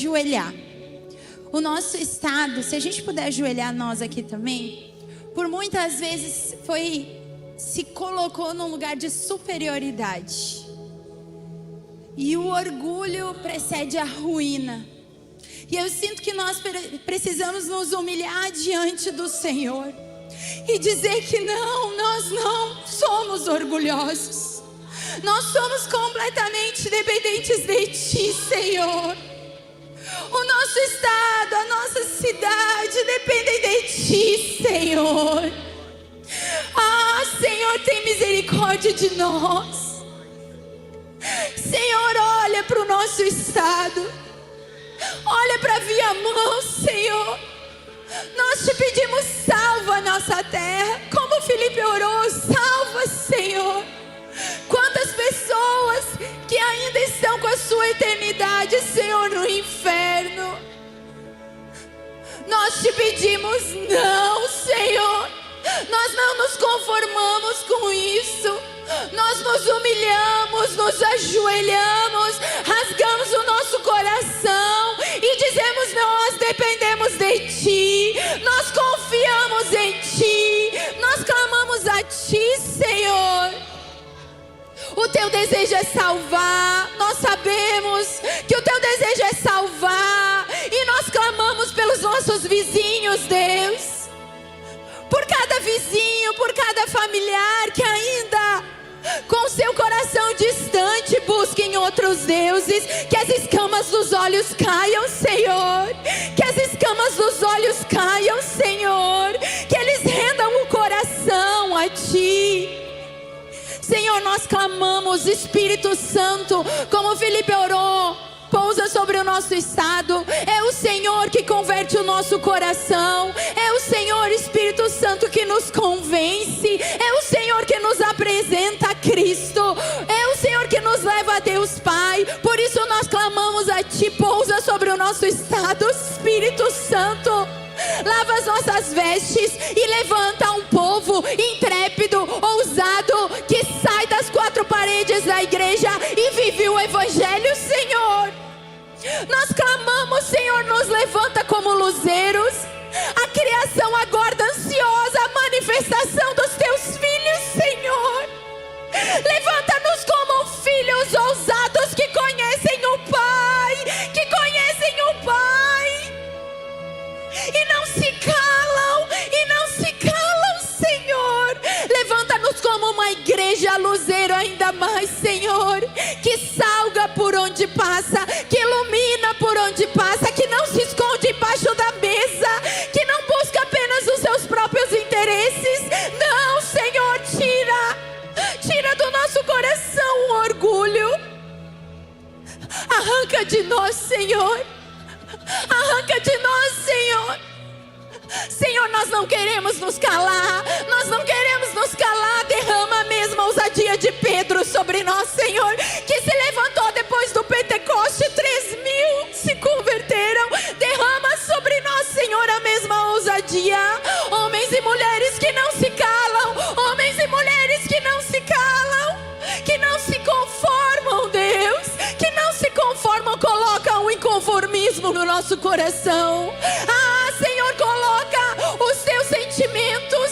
ajoelhar. O nosso estado, se a gente puder ajoelhar nós aqui também, por muitas vezes se colocou num lugar de superioridade. E o orgulho precede a ruína. E eu sinto que nós precisamos nos humilhar diante do Senhor e dizer que nós não somos orgulhosos. Nós somos completamente dependentes de Ti, Senhor. O nosso estado, a nossa cidade dependem de Ti, Senhor. Senhor, tem misericórdia de nós. Senhor, olha para o nosso estado. Olha para a Viamão, Senhor. Nós te pedimos, salva a nossa terra. Como o Felipe orou, salva, Senhor. Quantas pessoas que ainda estão com a sua eternidade, Senhor, no inferno. Nós te pedimos, não, Senhor. Nós não nos conformamos com isso. Nós nos humilhamos, nos ajoelhamos, rasgamos o nosso coração e dizemos: nós dependemos de Ti, nós confiamos em Ti, nós clamamos a Ti, Senhor. O Teu desejo é salvar. Nós sabemos que o Teu desejo é salvar, e nós clamamos pelos nossos vizinhos, Deus. Por cada vizinho, por cada familiar que ainda com seu coração distante busca em outros deuses. Que as escamas dos olhos caiam, Senhor. Que as escamas dos olhos caiam, Senhor. Que eles rendam o coração a Ti. Senhor, nós clamamos, Espírito Santo, como Felipe orou, pousa sobre o nosso estado. É o Senhor que converte o nosso coração. É o Senhor, Espírito Santo, que nos convence. É o Senhor que nos apresenta a Cristo. É o Senhor que nos leva a Deus Pai. Por isso nós clamamos a Ti, pousa sobre o nosso estado, Espírito Santo. Lava as nossas vestes e levanta um povo intrépido, ousado, que sai das quatro paredes da igreja e vive o Evangelho, Senhor. Nós clamamos, Senhor, nos levanta como luzeiros. A criação aguarda ansiosa a manifestação dos Teus filhos, Senhor. Levanta-nos como filhos ousados que conhecem o Pai, que conhecem o Pai. E não se calam, Senhor. Levanta-nos como uma igreja luzeiro ainda mais, Senhor, que salga por onde passa, que ilumina por onde passa, que não se esconde embaixo da mesa, que não busca apenas os seus próprios interesses. Não, Senhor, tira do nosso coração o orgulho. Arranca de nós, Senhor. Arranca de nós, Senhor. Senhor, nós não queremos nos calar. Nós não queremos nos calar. Derrama a mesma ousadia de Pedro sobre nós, Senhor, que se levantou depois do Pentecoste. 3.000 se converteram. Derrama sobre nós, Senhor, a mesma ousadia. Homens e mulheres que não se calam. Homens e mulheres que não se calam, que não se conformam, Deus, que não se conformam. Coloca o inconformismo no nosso coração. Senhor, coloca os Teus sentimentos.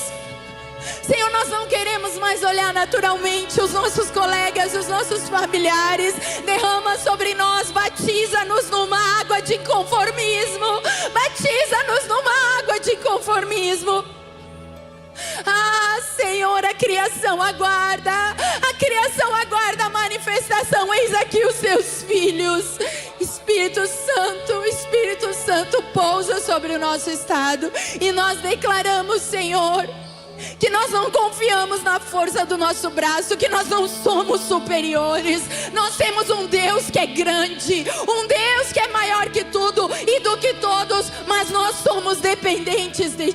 Senhor, nós não queremos mais olhar naturalmente os nossos colegas, os nossos familiares. Derrama sobre nós, batiza-nos numa água de inconformismo. Batiza-nos numa água de inconformismo. Senhor, a criação aguarda. A criação aguarda a manifestação. Eis aqui os Teus filhos. Espírito Santo, pousa sobre o nosso estado. E nós declaramos, Senhor, que nós não confiamos na força do nosso braço, que nós não somos superiores. Nós temos um Deus que é grande, um Deus que é maior que tudo e do que todos, mas nós somos dependentes de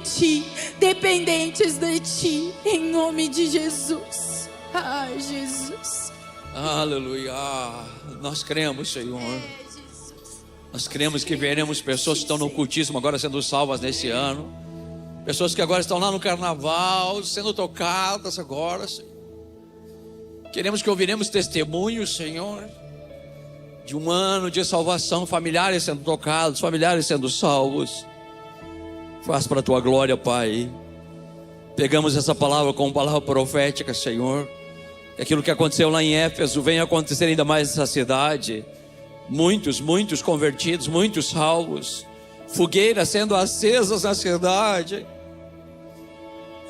Ti, em nome de Jesus. Jesus. Aleluia. Nós cremos, Senhor. Nós cremos que veremos pessoas que estão no cultismo agora sendo salvas nesse ano. Pessoas que agora estão lá no carnaval sendo tocadas agora, Senhor. Queremos que ouviremos testemunhos, Senhor. de um ano de salvação, familiares sendo tocados, familiares sendo salvos. Faz para a tua glória, Pai. Pegamos essa palavra como palavra profética, Senhor. Aquilo que aconteceu lá em Éfeso venha acontecer ainda mais nessa cidade. Muitos convertidos, muitos salvos. Fogueiras sendo acesas na cidade.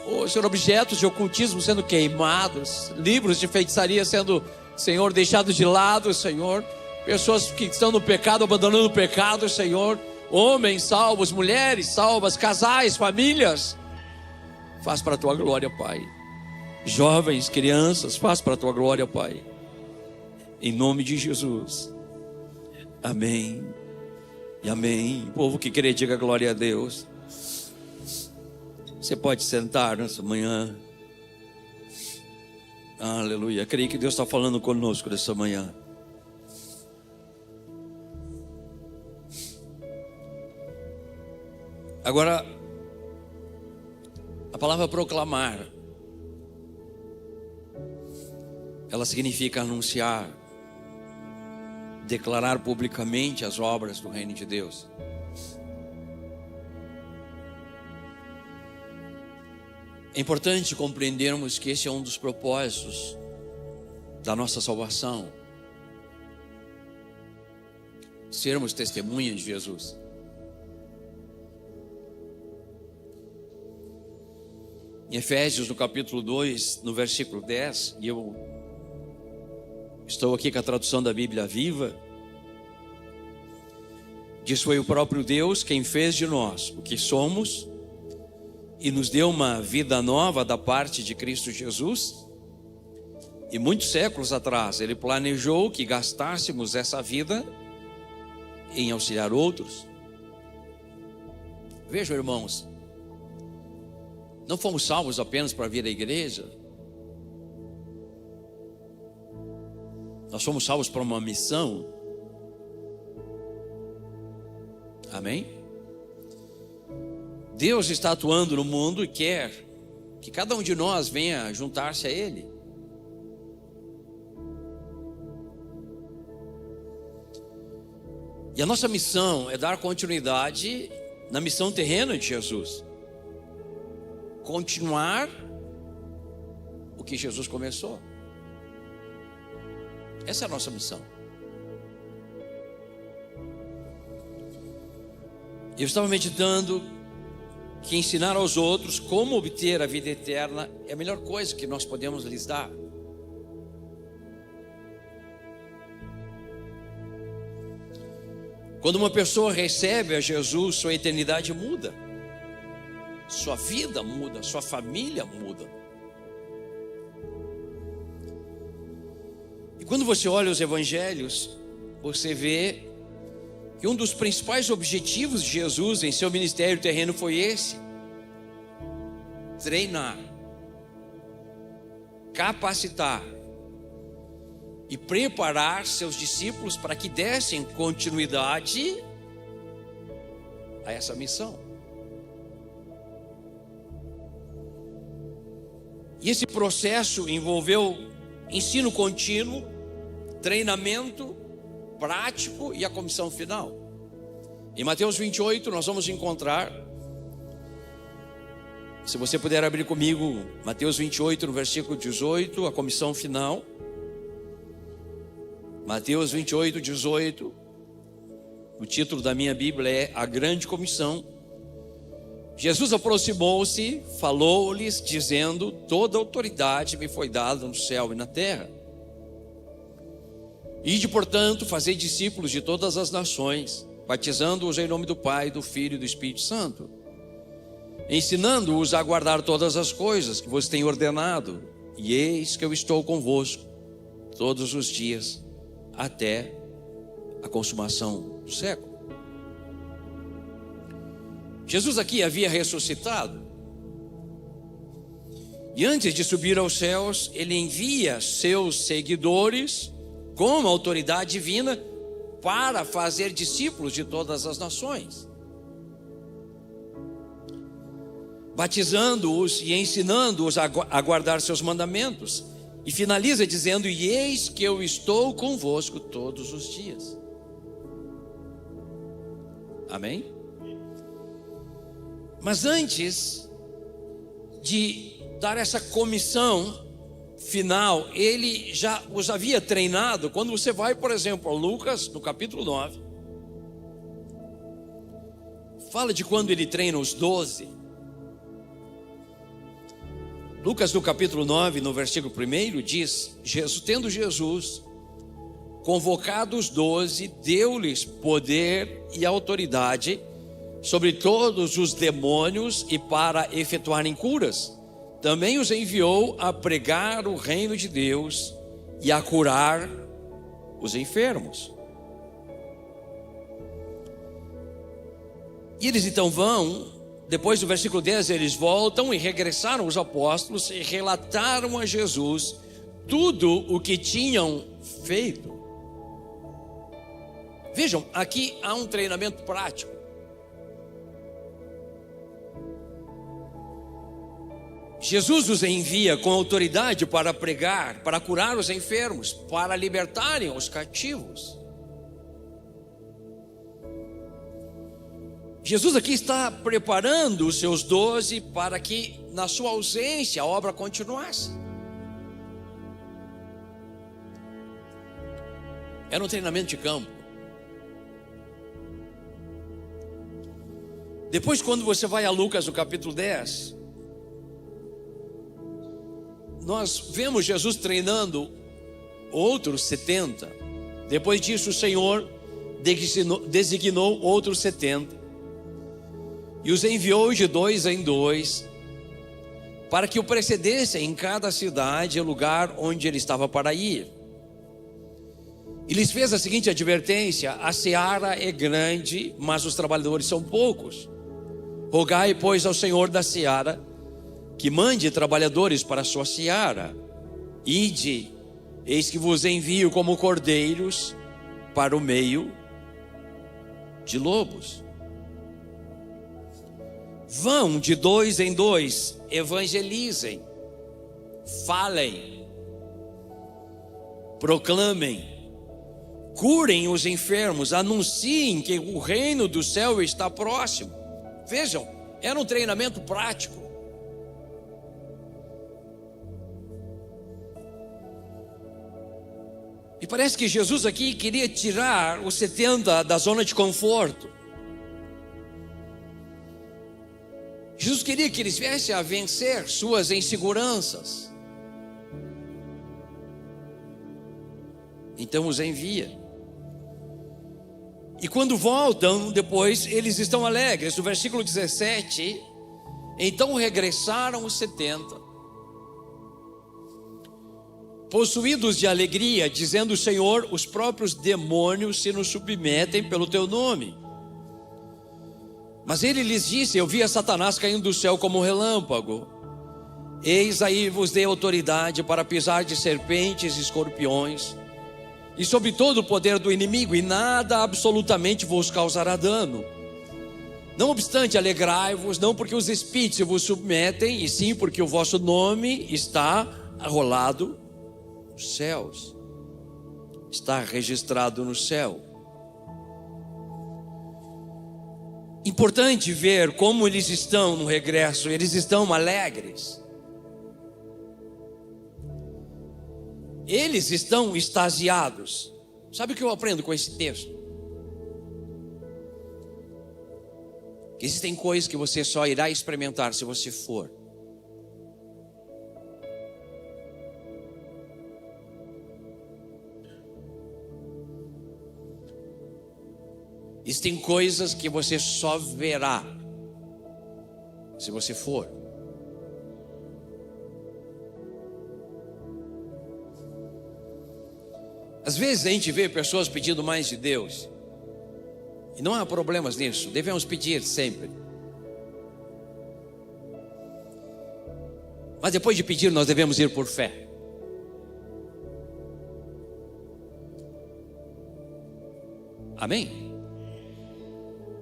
Oh, Senhor, objetos de ocultismo sendo queimados. Livros de feitiçaria sendo, Senhor, deixados de lado, Senhor. Pessoas que estão no pecado, abandonando o pecado, Senhor. Homens salvos, mulheres salvas, casais, famílias. Faz para a tua glória, Pai. Jovens, crianças, faz para a tua glória, Pai. Em nome de Jesus. Amém. E amém. Povo que crê, diga glória a Deus. Você pode sentar nessa manhã. Aleluia. Creio que Deus está falando conosco nessa manhã. Agora, a palavra proclamar, ela significa anunciar, declarar publicamente as obras do reino de Deus. É importante compreendermos que esse é um dos propósitos da nossa salvação. Sermos testemunhas de Jesus. Em Efésios, no capítulo 2, no versículo 10, e eu estou aqui com a tradução da Bíblia Viva, diz: foi o próprio Deus quem fez de nós o que somos e nos deu uma vida nova da parte de Cristo Jesus. E muitos séculos atrás Ele planejou que gastássemos essa vida em auxiliar outros. Vejam, irmãos, não fomos salvos apenas para vir à igreja. Nós somos salvos para uma missão. Amém? Deus está atuando no mundo e quer que cada um de nós venha juntar-se a Ele. E a nossa missão é dar continuidade na missão terrena de Jesus. Continuar o que Jesus começou. Essa é a nossa missão. Eu estava meditando que ensinar aos outros como obter a vida eterna é a melhor coisa que nós podemos lhes dar. Quando uma pessoa recebe a Jesus, sua eternidade muda. Sua vida muda, sua família muda. E quando você olha os evangelhos, você vê que um dos principais objetivos de Jesus em seu ministério terreno foi esse: treinar, capacitar e preparar seus discípulos para que dessem continuidade a essa missão. E esse processo envolveu ensino contínuo, treinamento prático e a comissão final. Em Mateus 28 nós vamos encontrar, se você puder abrir comigo, Mateus 28 no versículo 18, a comissão final. Mateus 28, 18, o título da minha Bíblia é A Grande Comissão. Jesus aproximou-se, falou-lhes, dizendo: toda autoridade me foi dada no céu e na terra. Ide, portanto, fazei discípulos de todas as nações, batizando-os em nome do Pai, do Filho e do Espírito Santo, ensinando-os a guardar todas as coisas que vos tenho ordenado, e eis que eu estou convosco todos os dias, até a consumação do século. Jesus aqui havia ressuscitado, e antes de subir aos céus, Ele envia seus seguidores com a autoridade divina para fazer discípulos de todas as nações, batizando-os e ensinando-os a guardar seus mandamentos. E finaliza dizendo: e eis que eu estou convosco todos os dias. Amém? Mas antes de dar essa comissão final, ele já os havia treinado. Quando você vai, por exemplo, a Lucas, no capítulo 9, fala de quando ele treina os 12. Lucas, no capítulo 9, no versículo 1, diz: tendo Jesus convocado os 12, deu-lhes poder e autoridade sobre todos os demônios e para efetuarem curas. Também os enviou a pregar o reino de Deus e a curar os enfermos. E eles então vão, depois do versículo 10, eles voltam e regressaram os apóstolos e relataram a Jesus tudo o que tinham feito. Vejam, aqui há um treinamento prático. Jesus os envia com autoridade para pregar, para curar os enfermos, para libertarem os cativos. Jesus aqui está preparando os seus 12 para que, na sua ausência, a obra continuasse. Era um treinamento de campo. Depois, quando você vai a Lucas, no capítulo 10, nós vemos Jesus treinando outros 70. Depois disso, o Senhor designou outros 70 e os enviou de 2 em 2 para que o precedessem em cada cidade e lugar onde ele estava para ir. E lhes fez a seguinte advertência: a seara é grande, mas os trabalhadores são poucos. Rogai, pois, ao Senhor da seara que mande trabalhadores para a sua seara. Ide, eis que vos envio como cordeiros para o meio de lobos. Vão de 2 em 2, evangelizem, falem, proclamem, curem os enfermos, anunciem que o reino do céu está próximo. Vejam, era um treinamento prático. E parece que Jesus aqui queria tirar os 70 da zona de conforto. Jesus queria que eles viessem a vencer suas inseguranças. Então os envia. E quando voltam depois, eles estão alegres. No versículo 17, então regressaram os 70, possuídos de alegria, dizendo: Senhor, os próprios demônios se nos submetem pelo teu nome. Mas ele lhes disse: eu vi a Satanás caindo do céu como um relâmpago. Eis aí vos dei autoridade para pisar de serpentes e escorpiões, e sobre todo o poder do inimigo, e nada absolutamente vos causará dano. Não obstante, alegrai-vos, não porque os espíritos vos submetem, e sim porque o vosso nome está arrolado nos céus, está registrado no céu. Importante ver como eles estão no regresso. Eles estão alegres. Eles estão extasiados. Sabe o que eu aprendo com esse texto? Existem coisas que você só irá experimentar se você for. Existem coisas que você só verá se você for. Às vezes a gente vê pessoas pedindo mais de Deus, e não há problemas nisso, devemos pedir sempre. Mas depois de pedir, nós devemos ir por fé. Amém?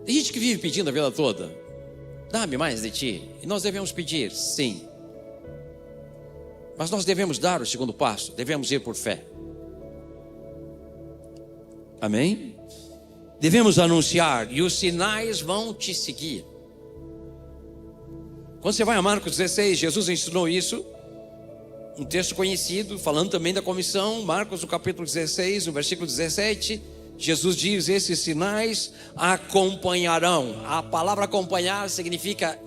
Tem gente que vive pedindo a vida toda: dá-me mais de ti. E nós devemos pedir, sim. Mas nós devemos dar o segundo passo, devemos ir por fé. Amém? Devemos anunciar, e os sinais vão te seguir. Quando você vai a Marcos 16, Jesus ensinou isso. Um texto conhecido, falando também da comissão. Marcos no capítulo 16, no versículo 17, Jesus diz: esses sinais acompanharão. A palavra acompanhar significa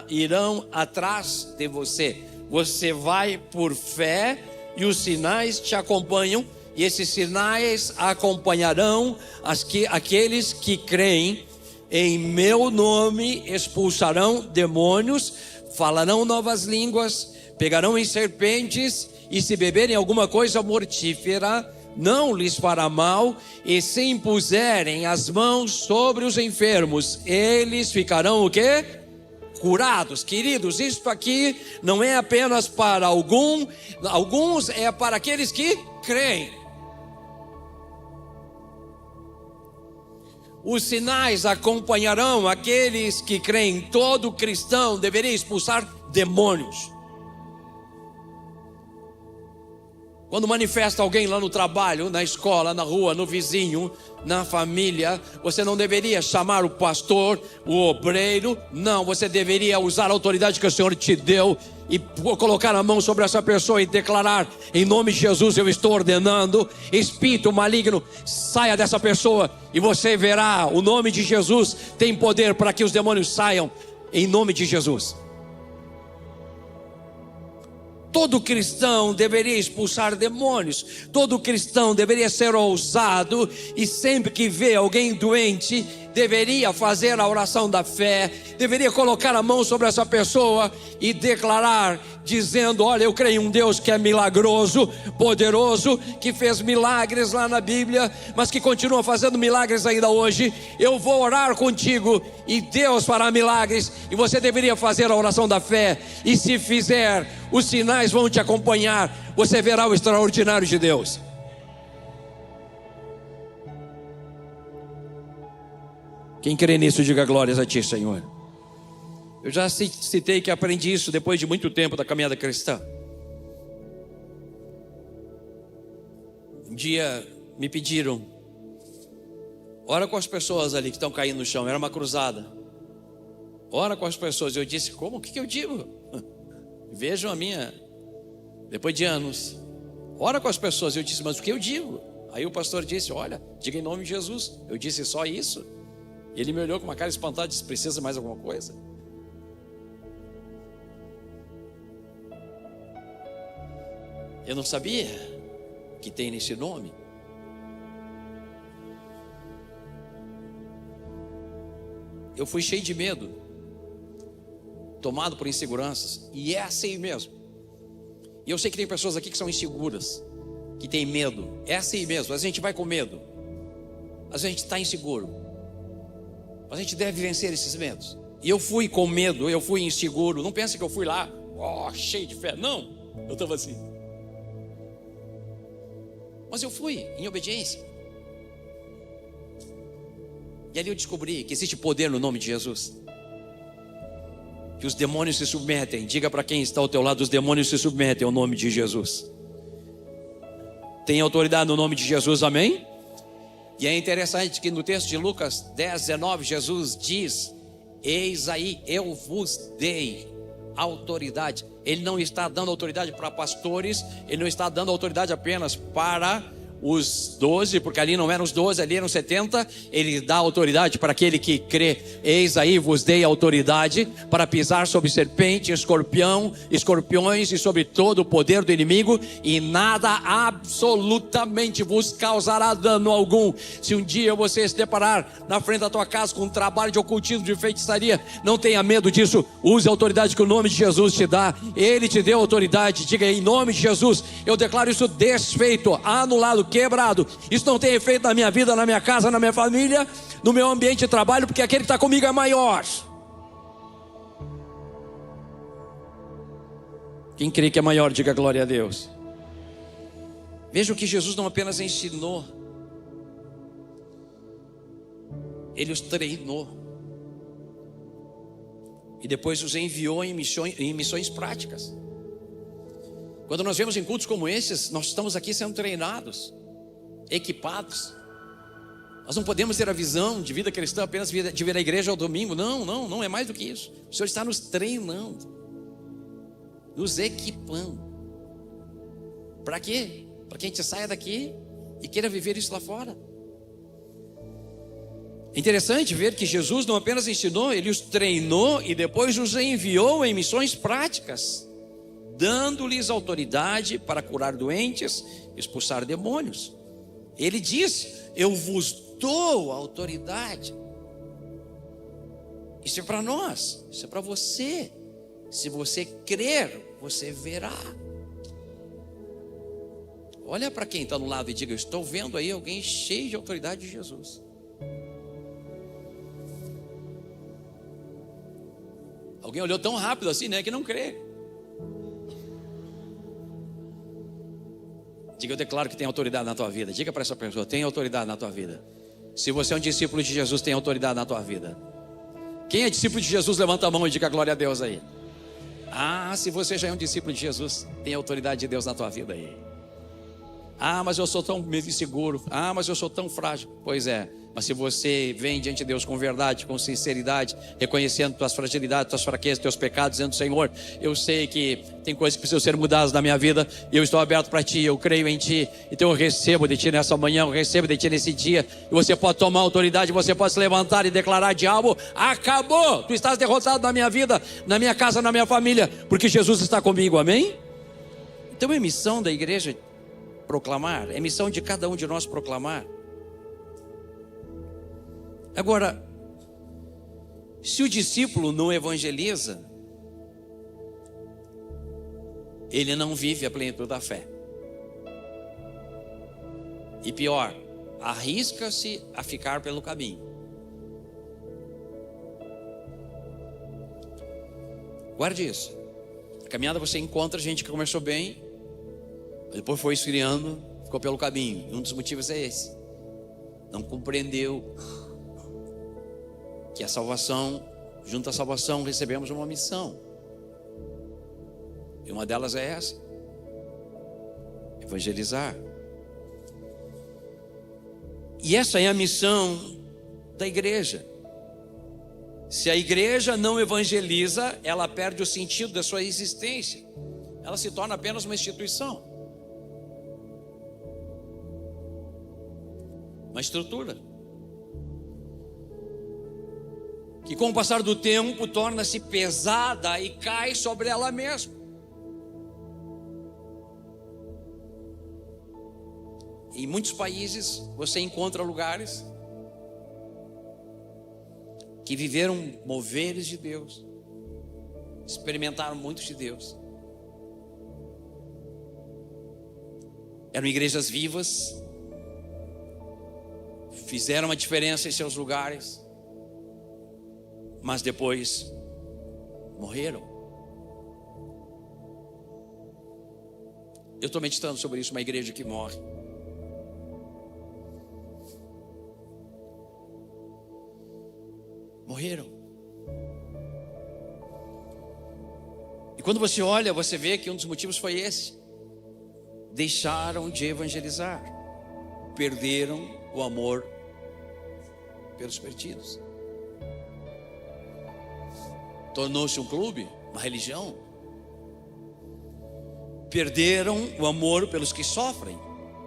irão atrás de você. Você vai por fé e os sinais te acompanham. E esses sinais acompanharão aqueles que creem. Em meu nome expulsarão demônios, falarão novas línguas, pegarão em serpentes, e se beberem alguma coisa mortífera, não lhes fará mal, e se impuserem as mãos sobre os enfermos, eles ficarão o quê? Curados. Queridos, isto aqui não é apenas para alguns, é para aqueles que creem. Os sinais acompanharão aqueles que creem. Todo cristão deveria expulsar demônios. Quando manifesta alguém lá no trabalho, na escola, na rua, no vizinho, na família, você não deveria chamar o pastor, o obreiro. Não, você deveria usar a autoridade que o Senhor te deu e colocar a mão sobre essa pessoa e declarar: em nome de Jesus eu estou ordenando, espírito maligno, saia dessa pessoa. E você verá, o nome de Jesus tem poder para que os demônios saiam, em nome de Jesus. Todo cristão deveria expulsar demônios. Todo cristão deveria ser ousado, e sempre que vê alguém doente, deveria fazer a oração da fé, deveria colocar a mão sobre essa pessoa e declarar, dizendo: olha, eu creio em um Deus que é milagroso, poderoso, que fez milagres lá na Bíblia, mas que continua fazendo milagres ainda hoje. Eu vou orar contigo e Deus fará milagres. E você deveria fazer a oração da fé, e se fizer, os sinais vão te acompanhar. Você verá o extraordinário de Deus. Quem crê nisso, diga glórias a ti, Senhor. Eu já citei que aprendi isso depois de muito tempo da caminhada cristã. Um dia me pediram: ora com as pessoas ali que estão caindo no chão. Era uma cruzada. Ora com as pessoas. Eu disse: como? O que eu digo? Vejam a minha, depois de anos. Ora com as pessoas. Eu disse: mas o que eu digo? Aí o pastor disse: olha, diga em nome de Jesus. Eu disse: só isso? Ele me olhou com uma cara espantada e disse: precisa mais alguma coisa? Eu não sabia que tem nesse nome. Eu fui cheio de medo, tomado por inseguranças, e é assim mesmo. E eu sei que tem pessoas aqui que são inseguras, que têm medo. É assim mesmo, a gente vai com medo, a gente está inseguro. A gente deve vencer esses medos. E eu fui com medo, eu fui inseguro. Não pense que eu fui lá, cheio de fé. Não, eu estava assim. Mas eu fui em obediência. E ali eu descobri que existe poder no nome de Jesus. Que os demônios se submetem. Diga para quem está ao teu lado: os demônios se submetem ao nome de Jesus. Tem autoridade no nome de Jesus, amém? E é interessante que no texto de Lucas 10, 19, Jesus diz: eis aí, eu vos dei autoridade. Ele não está dando autoridade para pastores, ele não está dando autoridade apenas para os 12, porque ali não eram os 12, ali eram 70. Ele dá autoridade para aquele que crê. Eis aí, vos dei autoridade para pisar sobre serpente, escorpiões e sobre todo o poder do inimigo, e nada absolutamente vos causará dano algum. Se um dia você se deparar na frente da tua casa com um trabalho de ocultismo, de feitiçaria, não tenha medo disso. Use a autoridade que o nome de Jesus te dá. Ele te deu autoridade. Diga: em nome de Jesus, eu declaro isso desfeito, anulado, quebrado. Isso não tem efeito na minha vida, na minha casa, na minha família, no meu ambiente de trabalho, porque aquele que está comigo é maior. Quem crê que é maior, diga glória a Deus. Vejam que Jesus não apenas ensinou, Ele os treinou e depois os enviou em missões práticas. Quando nós vemos em cultos como esses, nós estamos aqui sendo treinados, equipados. Nós não podemos ter a visão de vida cristã apenas de vir à igreja ao domingo. Não é mais do que isso. O Senhor está nos treinando, nos equipando. Para quê? Para que a gente saia daqui e queira viver isso lá fora. É interessante ver que Jesus não apenas ensinou, Ele os treinou e depois os enviou em missões práticas, dando-lhes autoridade para curar doentes, expulsar demônios. Ele diz: eu vos dou autoridade. Isso é para nós, isso é para você. Se você crer, você verá. Olha para quem está no lado e diga: eu estou vendo aí alguém cheio de autoridade de Jesus. Alguém olhou tão rápido assim, né, que não crê. Diga: eu declaro que tem autoridade na tua vida. Diga para essa pessoa: tem autoridade na tua vida. Se você é um discípulo de Jesus, tem autoridade na tua vida. Quem é discípulo de Jesus, levanta a mão e diga glória a Deus aí. Se você já é um discípulo de Jesus, tem autoridade de Deus na tua vida aí. Mas eu sou tão inseguro. Mas eu sou tão frágil. Pois é, mas se você vem diante de Deus com verdade, com sinceridade, reconhecendo tuas fragilidades, tuas fraquezas, teus pecados, dizendo: Senhor, eu sei que tem coisas que precisam ser mudadas na minha vida, e eu estou aberto para Ti, eu creio em Ti, então eu recebo de Ti nessa manhã, eu recebo de Ti nesse dia. E você pode tomar autoridade, você pode se levantar e declarar: diabo, acabou, tu estás derrotado na minha vida, na minha casa, na minha família, porque Jesus está comigo, amém? Então é missão da igreja proclamar, é missão de cada um de nós proclamar. Agora, se o discípulo não evangeliza, ele não vive a plenitude da fé. E pior, arrisca-se a ficar pelo caminho. Guarde isso. Na caminhada você encontra gente que começou bem, depois foi esfriando, ficou pelo caminho. E um dos motivos é esse: não compreendeu que a salvação, junto à salvação, recebemos uma missão. E uma delas é essa: evangelizar. E essa é a missão da igreja. Se a igreja não evangeliza, ela perde o sentido da sua existência. Ela se torna apenas uma instituição, uma estrutura que, com o passar do tempo, torna-se pesada e cai sobre ela mesma. Em muitos países você encontra lugares que viveram moveres de Deus, experimentaram muito de Deus, eram igrejas vivas, fizeram uma diferença em seus lugares, mas depois morreram. Eu estou meditando sobre isso, uma igreja que morre. Morreram. E quando você olha, você vê que um dos motivos foi esse: deixaram de evangelizar, perderam o amor pelos perdidos. Tornou-se um clube, uma religião. Perderam o amor pelos que sofrem,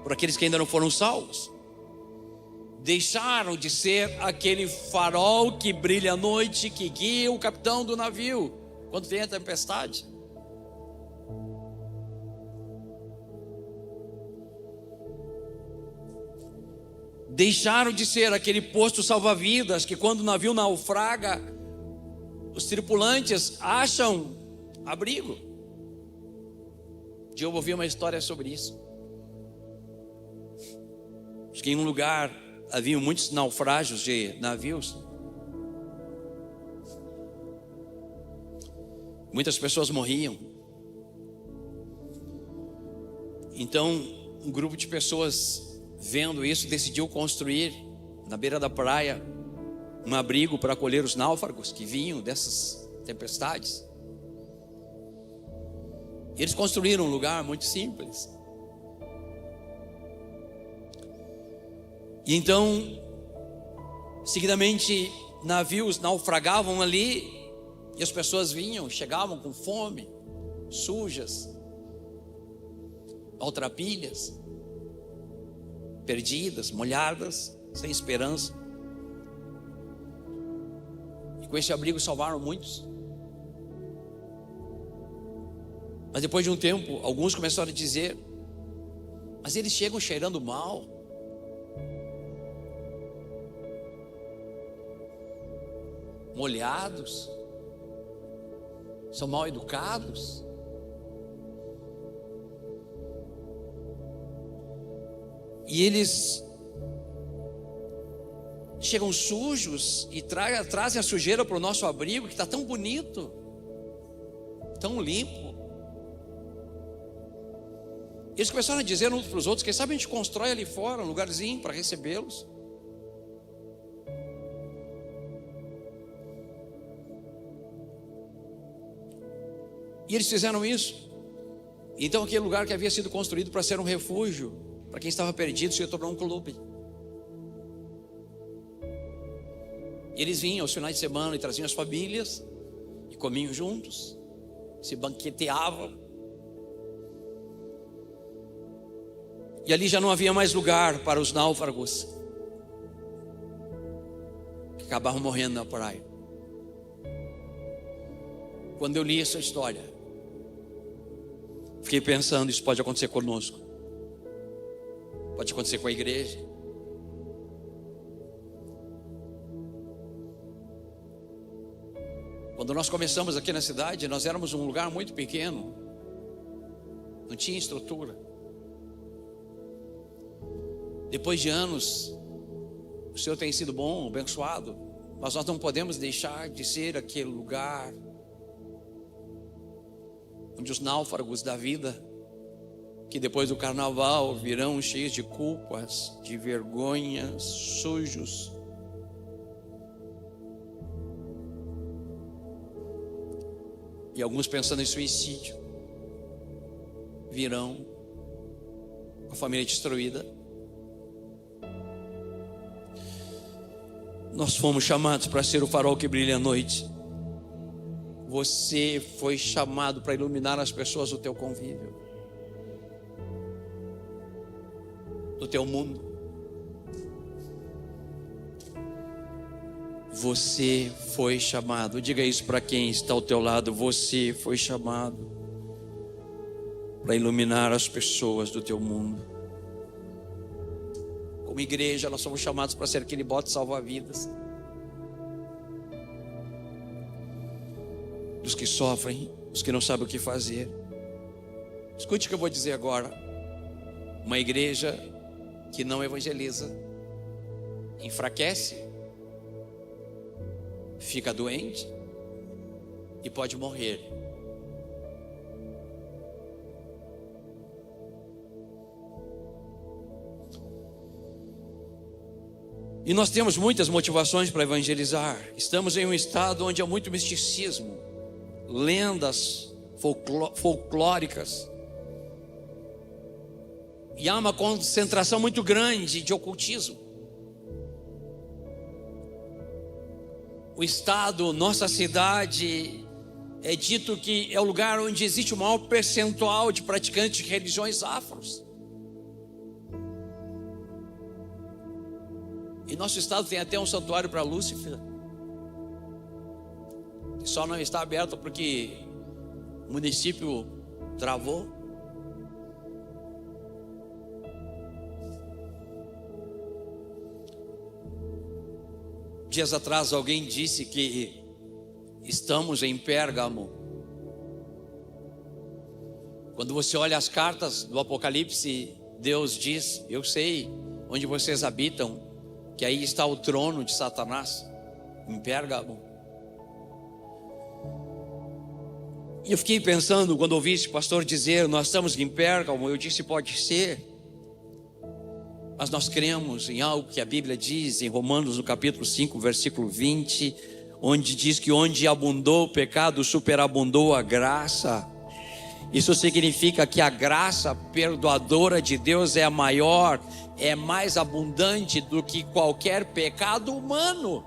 por aqueles que ainda não foram salvos. Deixaram de ser aquele farol que brilha à noite, que guia o capitão do navio quando tem a tempestade. Deixaram de ser aquele posto salva-vidas que, quando o navio naufraga, os tripulantes acham abrigo. Eu ouvi uma história sobre isso. Acho que em um lugar havia muitos naufrágios de navios. Muitas pessoas morriam. Então, um grupo de pessoas, vendo isso, decidiu construir na beira da praia um abrigo para acolher os náufragos que vinham dessas tempestades. Eles construíram um lugar muito simples. E então, seguidamente, navios naufragavam ali, e as pessoas vinham, chegavam com fome, sujas, maltrapilhas, perdidas, molhadas, sem esperança. E com esse abrigo salvaram muitos. Mas depois de um tempo, alguns começaram a dizer: mas eles chegam cheirando mal, molhados, são mal educados. E eles chegam sujos e trazem a sujeira para o nosso abrigo, que está tão bonito, tão limpo. Eles começaram a dizer uns para os outros: quem sabe a gente constrói ali fora um lugarzinho para recebê-los. E eles fizeram isso. Então aquele lugar que havia sido construído para ser um refúgio para quem estava perdido se tornou um clube. E eles vinham aos finais de semana e traziam as famílias e comiam juntos, se banqueteavam. E ali já não havia mais lugar para os náufragos que acabavam morrendo na praia. Quando eu li essa história, fiquei pensando: isso pode acontecer conosco, pode acontecer com a igreja. Quando nós começamos aqui na cidade, nós éramos um lugar muito pequeno, não tinha estrutura. Depois de anos, o Senhor tem sido bom, abençoado, mas nós não podemos deixar de ser aquele lugar onde os náufragos da vida, que depois do carnaval virão cheios de culpas, de vergonhas, sujos, e alguns pensando em suicídio, virão com a família destruída. Nós fomos chamados para ser o farol que brilha à noite. Você foi chamado para iluminar as pessoas do teu convívio, do teu mundo. Você foi chamado. Diga isso para quem está ao teu lado: você foi chamado para iluminar as pessoas do teu mundo. Como igreja, nós somos chamados para ser aquele bote salva-vidas dos que sofrem, dos que não sabem o que fazer. Escute o que eu vou dizer agora. Uma igreja que não evangeliza enfraquece, fica doente e pode morrer. E nós temos muitas motivações para evangelizar. Estamos em um estado onde há muito misticismo, lendas folclóricas, e há uma concentração muito grande de ocultismo. O estado, nossa cidade, é dito que é o lugar onde existe o maior percentual de praticantes de religiões afros. E nosso estado tem até um santuário para Lúcifer, que só não está aberto porque o município travou. Dias atrás alguém disse que estamos em Pérgamo. Quando você olha as cartas do Apocalipse, Deus diz: eu sei onde vocês habitam, que aí está o trono de Satanás, em Pérgamo. E eu fiquei pensando, quando ouvi esse pastor dizer: nós estamos em Pérgamo, eu disse: pode ser, mas nós cremos em algo que a Bíblia diz em Romanos, no capítulo 5, versículo 20, onde diz que onde abundou o pecado, superabundou a graça. Isso significa que a graça perdoadora de Deus é maior, é mais abundante do que qualquer pecado humano.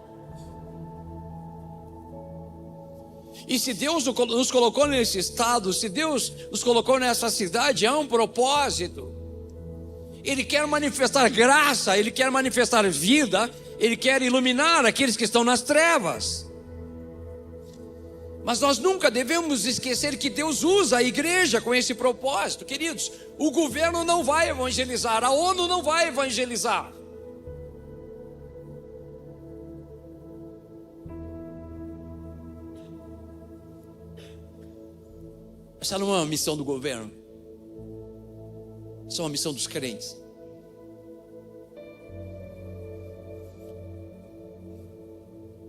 E se Deus nos colocou nesse estado, se Deus nos colocou nessa cidade, há um propósito. Ele quer manifestar graça, Ele quer manifestar vida, Ele quer iluminar aqueles que estão nas trevas. Mas nós nunca devemos esquecer que Deus usa a igreja com esse propósito. Queridos, o governo não vai evangelizar, a ONU não vai evangelizar. Essa não é uma missão do governo. Essa é uma missão dos crentes.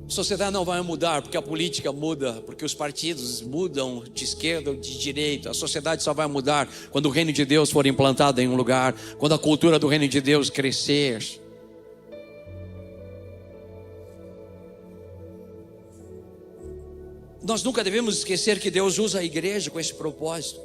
A sociedade não vai mudar porque a política muda, porque os partidos mudam de esquerda ou de direita. A sociedade só vai mudar quando o reino de Deus for implantado em um lugar, quando a cultura do reino de Deus crescer. Nós nunca devemos esquecer que Deus usa a igreja com esse propósito.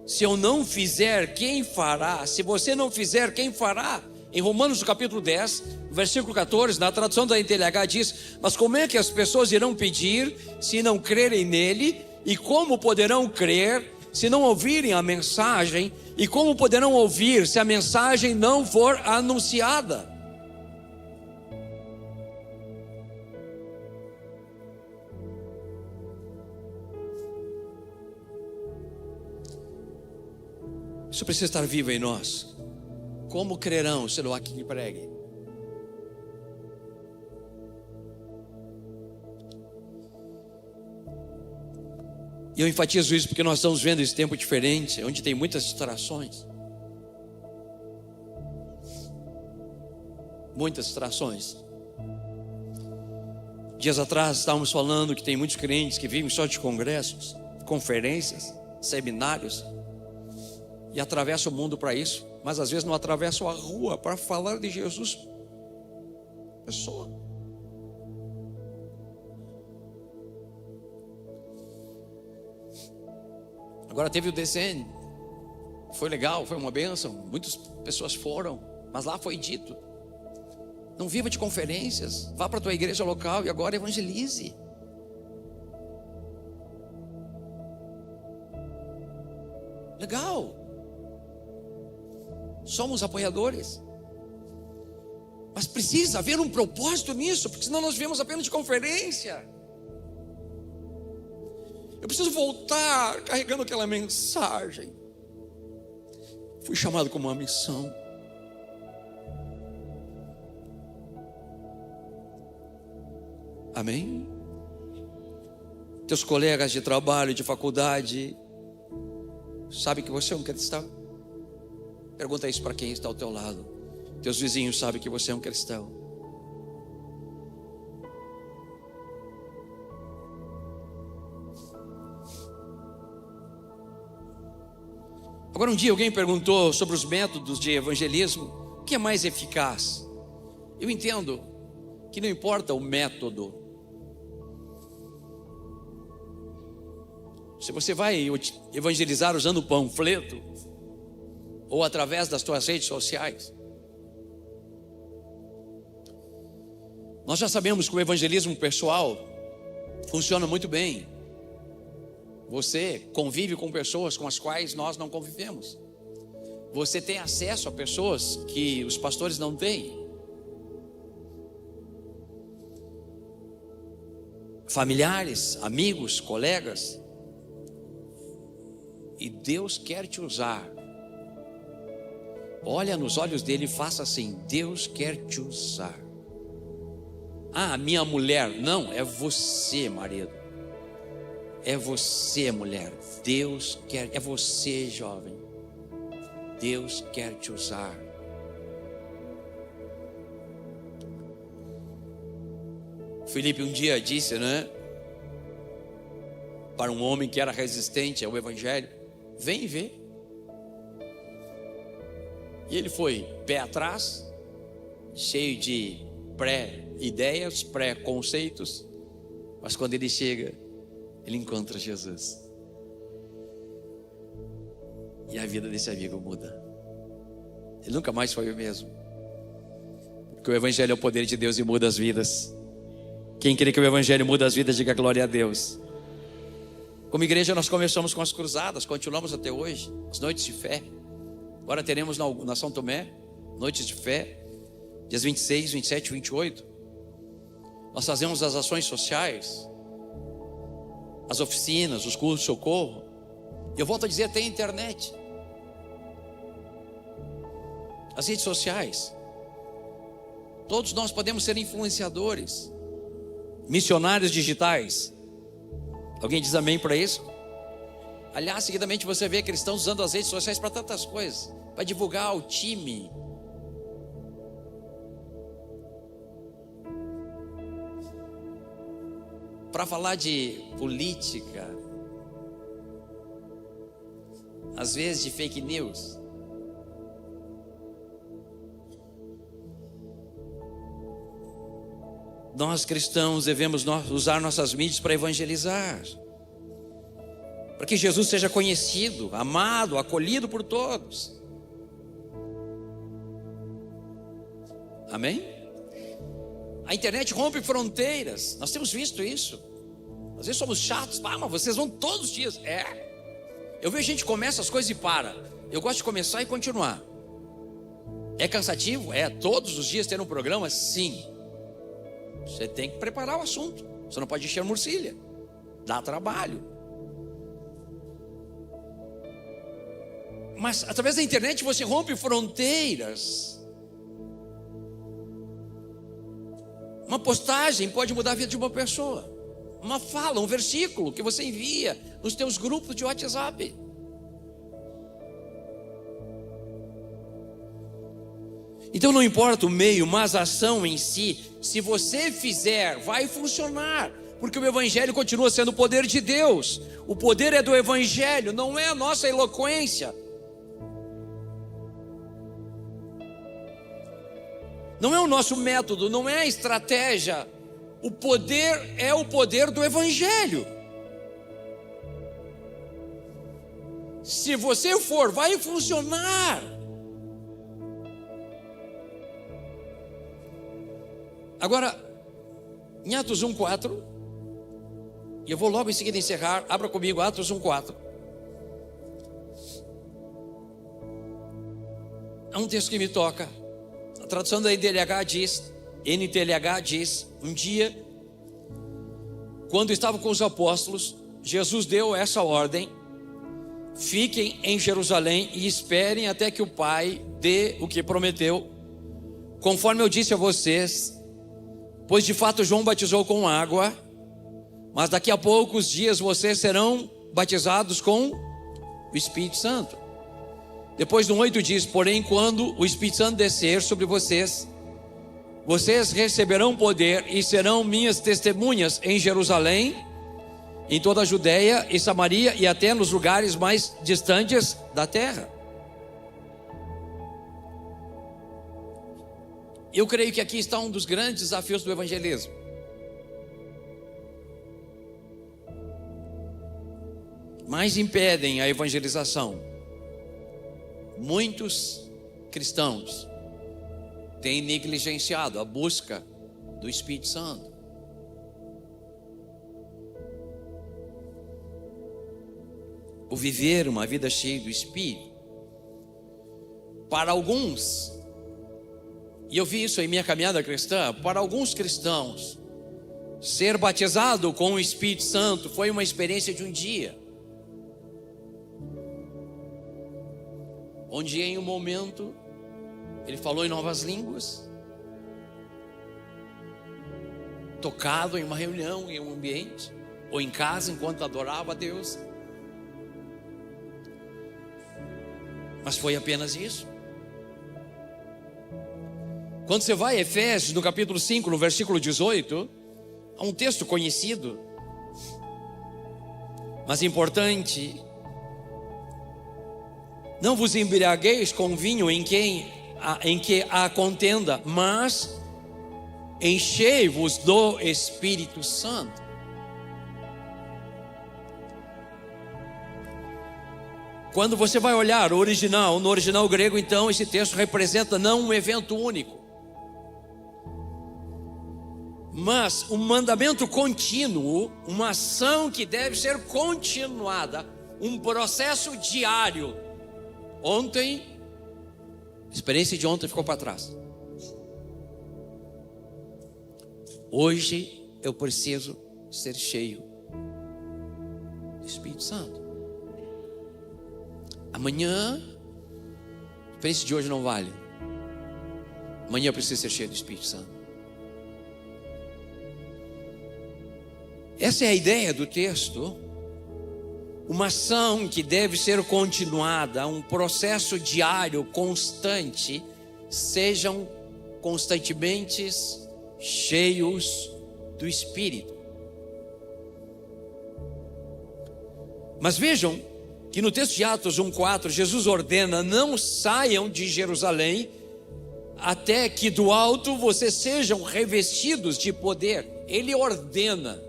Se eu não fizer, quem fará? Se você não fizer, quem fará? Em Romanos capítulo 10, versículo 14, na tradução da NTLH diz: mas como é que as pessoas irão pedir se não crerem nele? E como poderão crer se não ouvirem a mensagem? E como poderão ouvir se a mensagem não for anunciada? Isso precisa estar vivo em nós. Como crerão se não há quem pregue? E eu enfatizo isso porque nós estamos vendo esse tempo diferente, onde tem muitas distrações. Muitas distrações. Dias atrás estávamos falando que tem muitos crentes que vivem só de congressos, conferências, seminários, e atravessam o mundo para isso, mas às vezes não atravessam a rua para falar de Jesus. Pessoa. Agora teve o DCN, foi legal, foi uma bênção, muitas pessoas foram, mas lá foi dito: não viva de conferências, vá para a tua igreja local e agora evangelize. Legal. Somos apoiadores, mas precisa haver um propósito nisso, porque senão nós vivemos apenas de conferência. Eu preciso voltar carregando aquela mensagem. Fui chamado como uma missão. Amém? Teus colegas de trabalho, de faculdade, sabem que você é um cristão? Pergunta isso para quem está ao teu lado. Teus vizinhos sabem que você é um cristão? Agora, um dia alguém perguntou sobre os métodos de evangelismo. O que é mais eficaz? Eu entendo que não importa o método. Se você vai evangelizar usando panfleto, ou através das tuas redes sociais, nós já sabemos que o evangelismo pessoal funciona muito bem. Você convive com pessoas com as quais nós não convivemos. Você tem acesso a pessoas que os pastores não têm. Familiares, amigos, colegas. E Deus quer te usar. Olha nos olhos dele e faça assim: Deus quer te usar. Ah, minha mulher. Não, é você, marido. É você, mulher. Deus quer. É você, jovem. Deus quer te usar. Filipe um dia disse, né, para um homem que era resistente ao evangelho: vem e vê. E ele foi pé atrás, cheio de pré-ideias, pré-conceitos, mas quando ele chega, ele encontra Jesus. E a vida desse amigo muda. Ele nunca mais foi o mesmo. Porque o Evangelho é o poder de Deus e muda as vidas. Quem crê que o Evangelho muda as vidas, diga glória a Deus. Como igreja nós começamos com as cruzadas, continuamos até hoje, as noites de fé. Agora teremos na São Tomé, noites de fé, dias 26, 27 e 28. Nós fazemos as ações sociais, as oficinas, os cultos de socorro. Eu volto a dizer, tem internet, as redes sociais. Todos nós podemos ser influenciadores, missionários digitais. Alguém diz amém para isso? Aliás, seguidamente você vê cristãos usando as redes sociais para tantas coisas, para divulgar o time, para falar de política, às vezes de fake news. Nós cristãos devemos usar nossas mídias para evangelizar, para que Jesus seja conhecido, amado, acolhido por todos. Amém? A internet rompe fronteiras. Nós temos visto isso. Às vezes somos chatos. Mas vocês vão todos os dias. Eu vejo gente que começa as coisas e para. Eu gosto de começar e continuar. É cansativo? Todos os dias ter um programa? Sim. Você tem que preparar o assunto. Você não pode encher morcilha. Dá trabalho. Mas através da internet você rompe fronteiras. Uma postagem pode mudar a vida de uma pessoa. Uma fala, um versículo que você envia nos teus grupos de WhatsApp. Então não importa o meio, mas a ação em si, se você fizer, vai funcionar. Porque o Evangelho continua sendo o poder de Deus. O poder é do Evangelho, não é a nossa eloquência. Não é o nosso método, não é a estratégia. O poder é o poder do Evangelho. Se você for, vai funcionar. Agora, em Atos 1:4, e eu vou logo em seguida encerrar. Abra comigo Atos 1:4. É um texto que me toca. A tradução da NTLH diz: um dia, quando estava com os apóstolos, Jesus deu essa ordem: fiquem em Jerusalém e esperem até que o Pai dê o que prometeu, conforme eu disse a vocês. Pois de fato João batizou com água, mas daqui a poucos dias vocês serão batizados com o Espírito Santo. Depois no 8 diz: porém quando o Espírito Santo descer sobre vocês, vocês receberão poder e serão minhas testemunhas em Jerusalém, em toda a Judeia e Samaria e até nos lugares mais distantes da terra. Eu creio que aqui está um dos grandes desafios do evangelismo. Mais impedem a evangelização. Muitos cristãos têm negligenciado a busca do Espírito Santo. O viver uma vida cheia do Espírito. Para alguns, e eu vi isso em minha caminhada cristã, para alguns cristãos, ser batizado com o Espírito Santo foi uma experiência de um dia, onde em um momento ele falou em novas línguas, tocado em uma reunião, em um ambiente, ou em casa enquanto adorava a Deus. Mas foi apenas isso. Quando você vai a Efésios, no capítulo 5, no versículo 18, há um texto conhecido, mas importante: não vos embriagueis com vinho em que há contenda, mas enchei-vos do Espírito Santo. Quando você vai olhar o original, no original grego, então, esse texto representa não um evento único, mas um mandamento contínuo, uma ação que deve ser continuada, um processo diário. Ontem, a experiência de ontem ficou para trás. Hoje eu preciso ser cheio do Espírito Santo. Amanhã, a experiência de hoje não vale. Amanhã eu preciso ser cheio do Espírito Santo. Essa é a ideia do texto. Uma ação que deve ser continuada, um processo diário, constante. Sejam constantemente cheios do Espírito. Mas vejam que no texto de Atos 1:4, Jesus ordena: não saiam de Jerusalém até que do alto vocês sejam revestidos de poder. Ele ordena,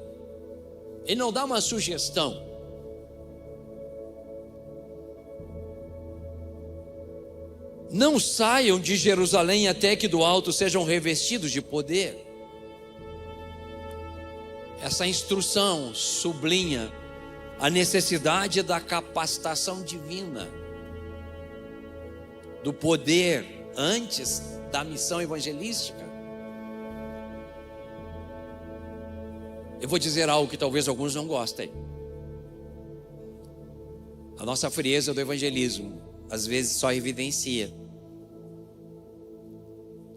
ele não dá uma sugestão. Não saiam de Jerusalém até que do alto sejam revestidos de poder. Essa instrução sublinha a necessidade da capacitação divina, do poder antes da missão evangelística. Eu vou dizer algo que talvez alguns não gostem. A nossa frieza do evangelismo às vezes só evidencia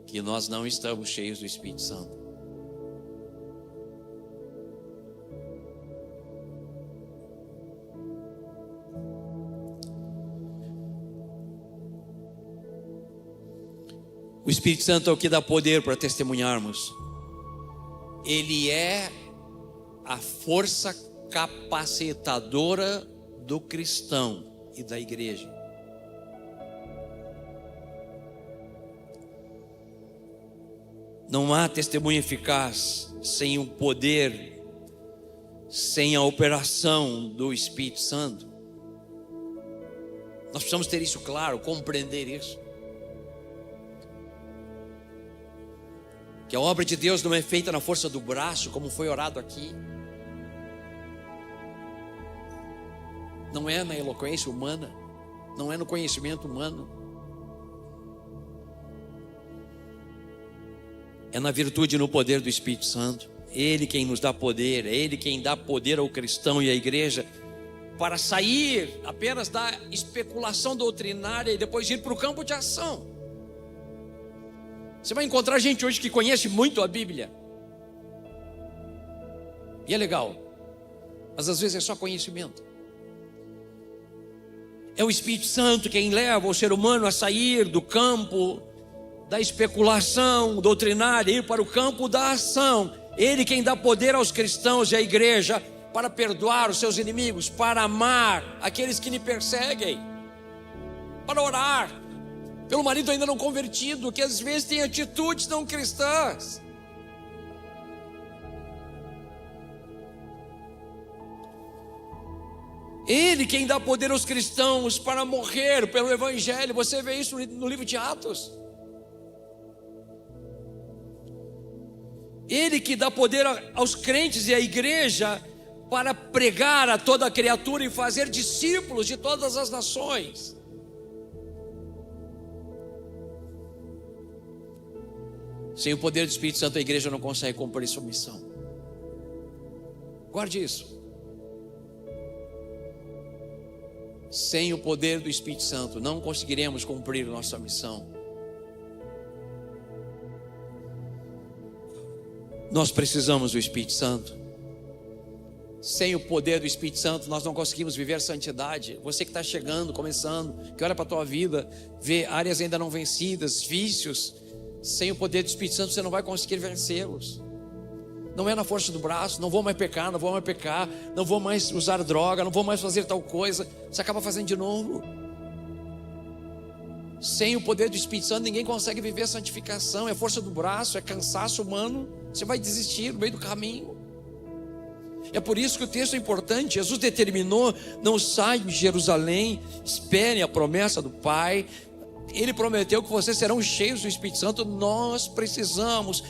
que nós não estamos cheios do Espírito Santo. O Espírito Santo é o que dá poder para testemunharmos. Ele é a força capacitadora do cristão e da igreja. Não há testemunho eficaz sem o poder, sem a operação do Espírito Santo. Nós precisamos ter isso claro, compreender isso. Que a obra de Deus não é feita na força do braço, como foi orado aqui. Não é na eloquência humana, não é no conhecimento humano. É na virtude e no poder do Espírito Santo. Ele quem nos dá poder, é Ele quem dá poder ao cristão e à igreja para sair apenas da especulação doutrinária e depois ir para o campo de ação. Você vai encontrar gente hoje que conhece muito a Bíblia, e é legal, mas às vezes é só conhecimento. É o Espírito Santo quem leva o ser humano a sair do campo da especulação doutrinária, ir para o campo da ação. Ele quem dá poder aos cristãos e à igreja para perdoar os seus inimigos, para amar aqueles que lhe perseguem, para orar pelo marido ainda não convertido, que às vezes tem atitudes não cristãs. Ele quem dá poder aos cristãos para morrer pelo Evangelho. Você vê isso no livro de Atos. Ele que dá poder aos crentes e à igreja para pregar a toda a criatura e fazer discípulos de todas as nações. Sem o poder do Espírito Santo, a igreja não consegue cumprir sua missão. Guarde isso. Sem o poder do Espírito Santo, não conseguiremos cumprir nossa missão. Nós precisamos do Espírito Santo. Sem o poder do Espírito Santo, nós não conseguimos viver santidade. Você que está chegando, começando, que olha para a tua vida, vê áreas ainda não vencidas, vícios. Sem o poder do Espírito Santo, você não vai conseguir vencê-los. Não é na força do braço. Não vou mais pecar, não vou mais pecar, não vou mais usar droga, não vou mais fazer tal coisa. Você acaba fazendo de novo. Sem o poder do Espírito Santo, ninguém consegue viver a santificação. É força do braço, é cansaço humano. Você vai desistir no meio do caminho. É por isso que o texto é importante. Jesus determinou: não saiam de Jerusalém, esperem a promessa do Pai. Ele prometeu que vocês serão cheios do Espírito Santo. Nós precisamos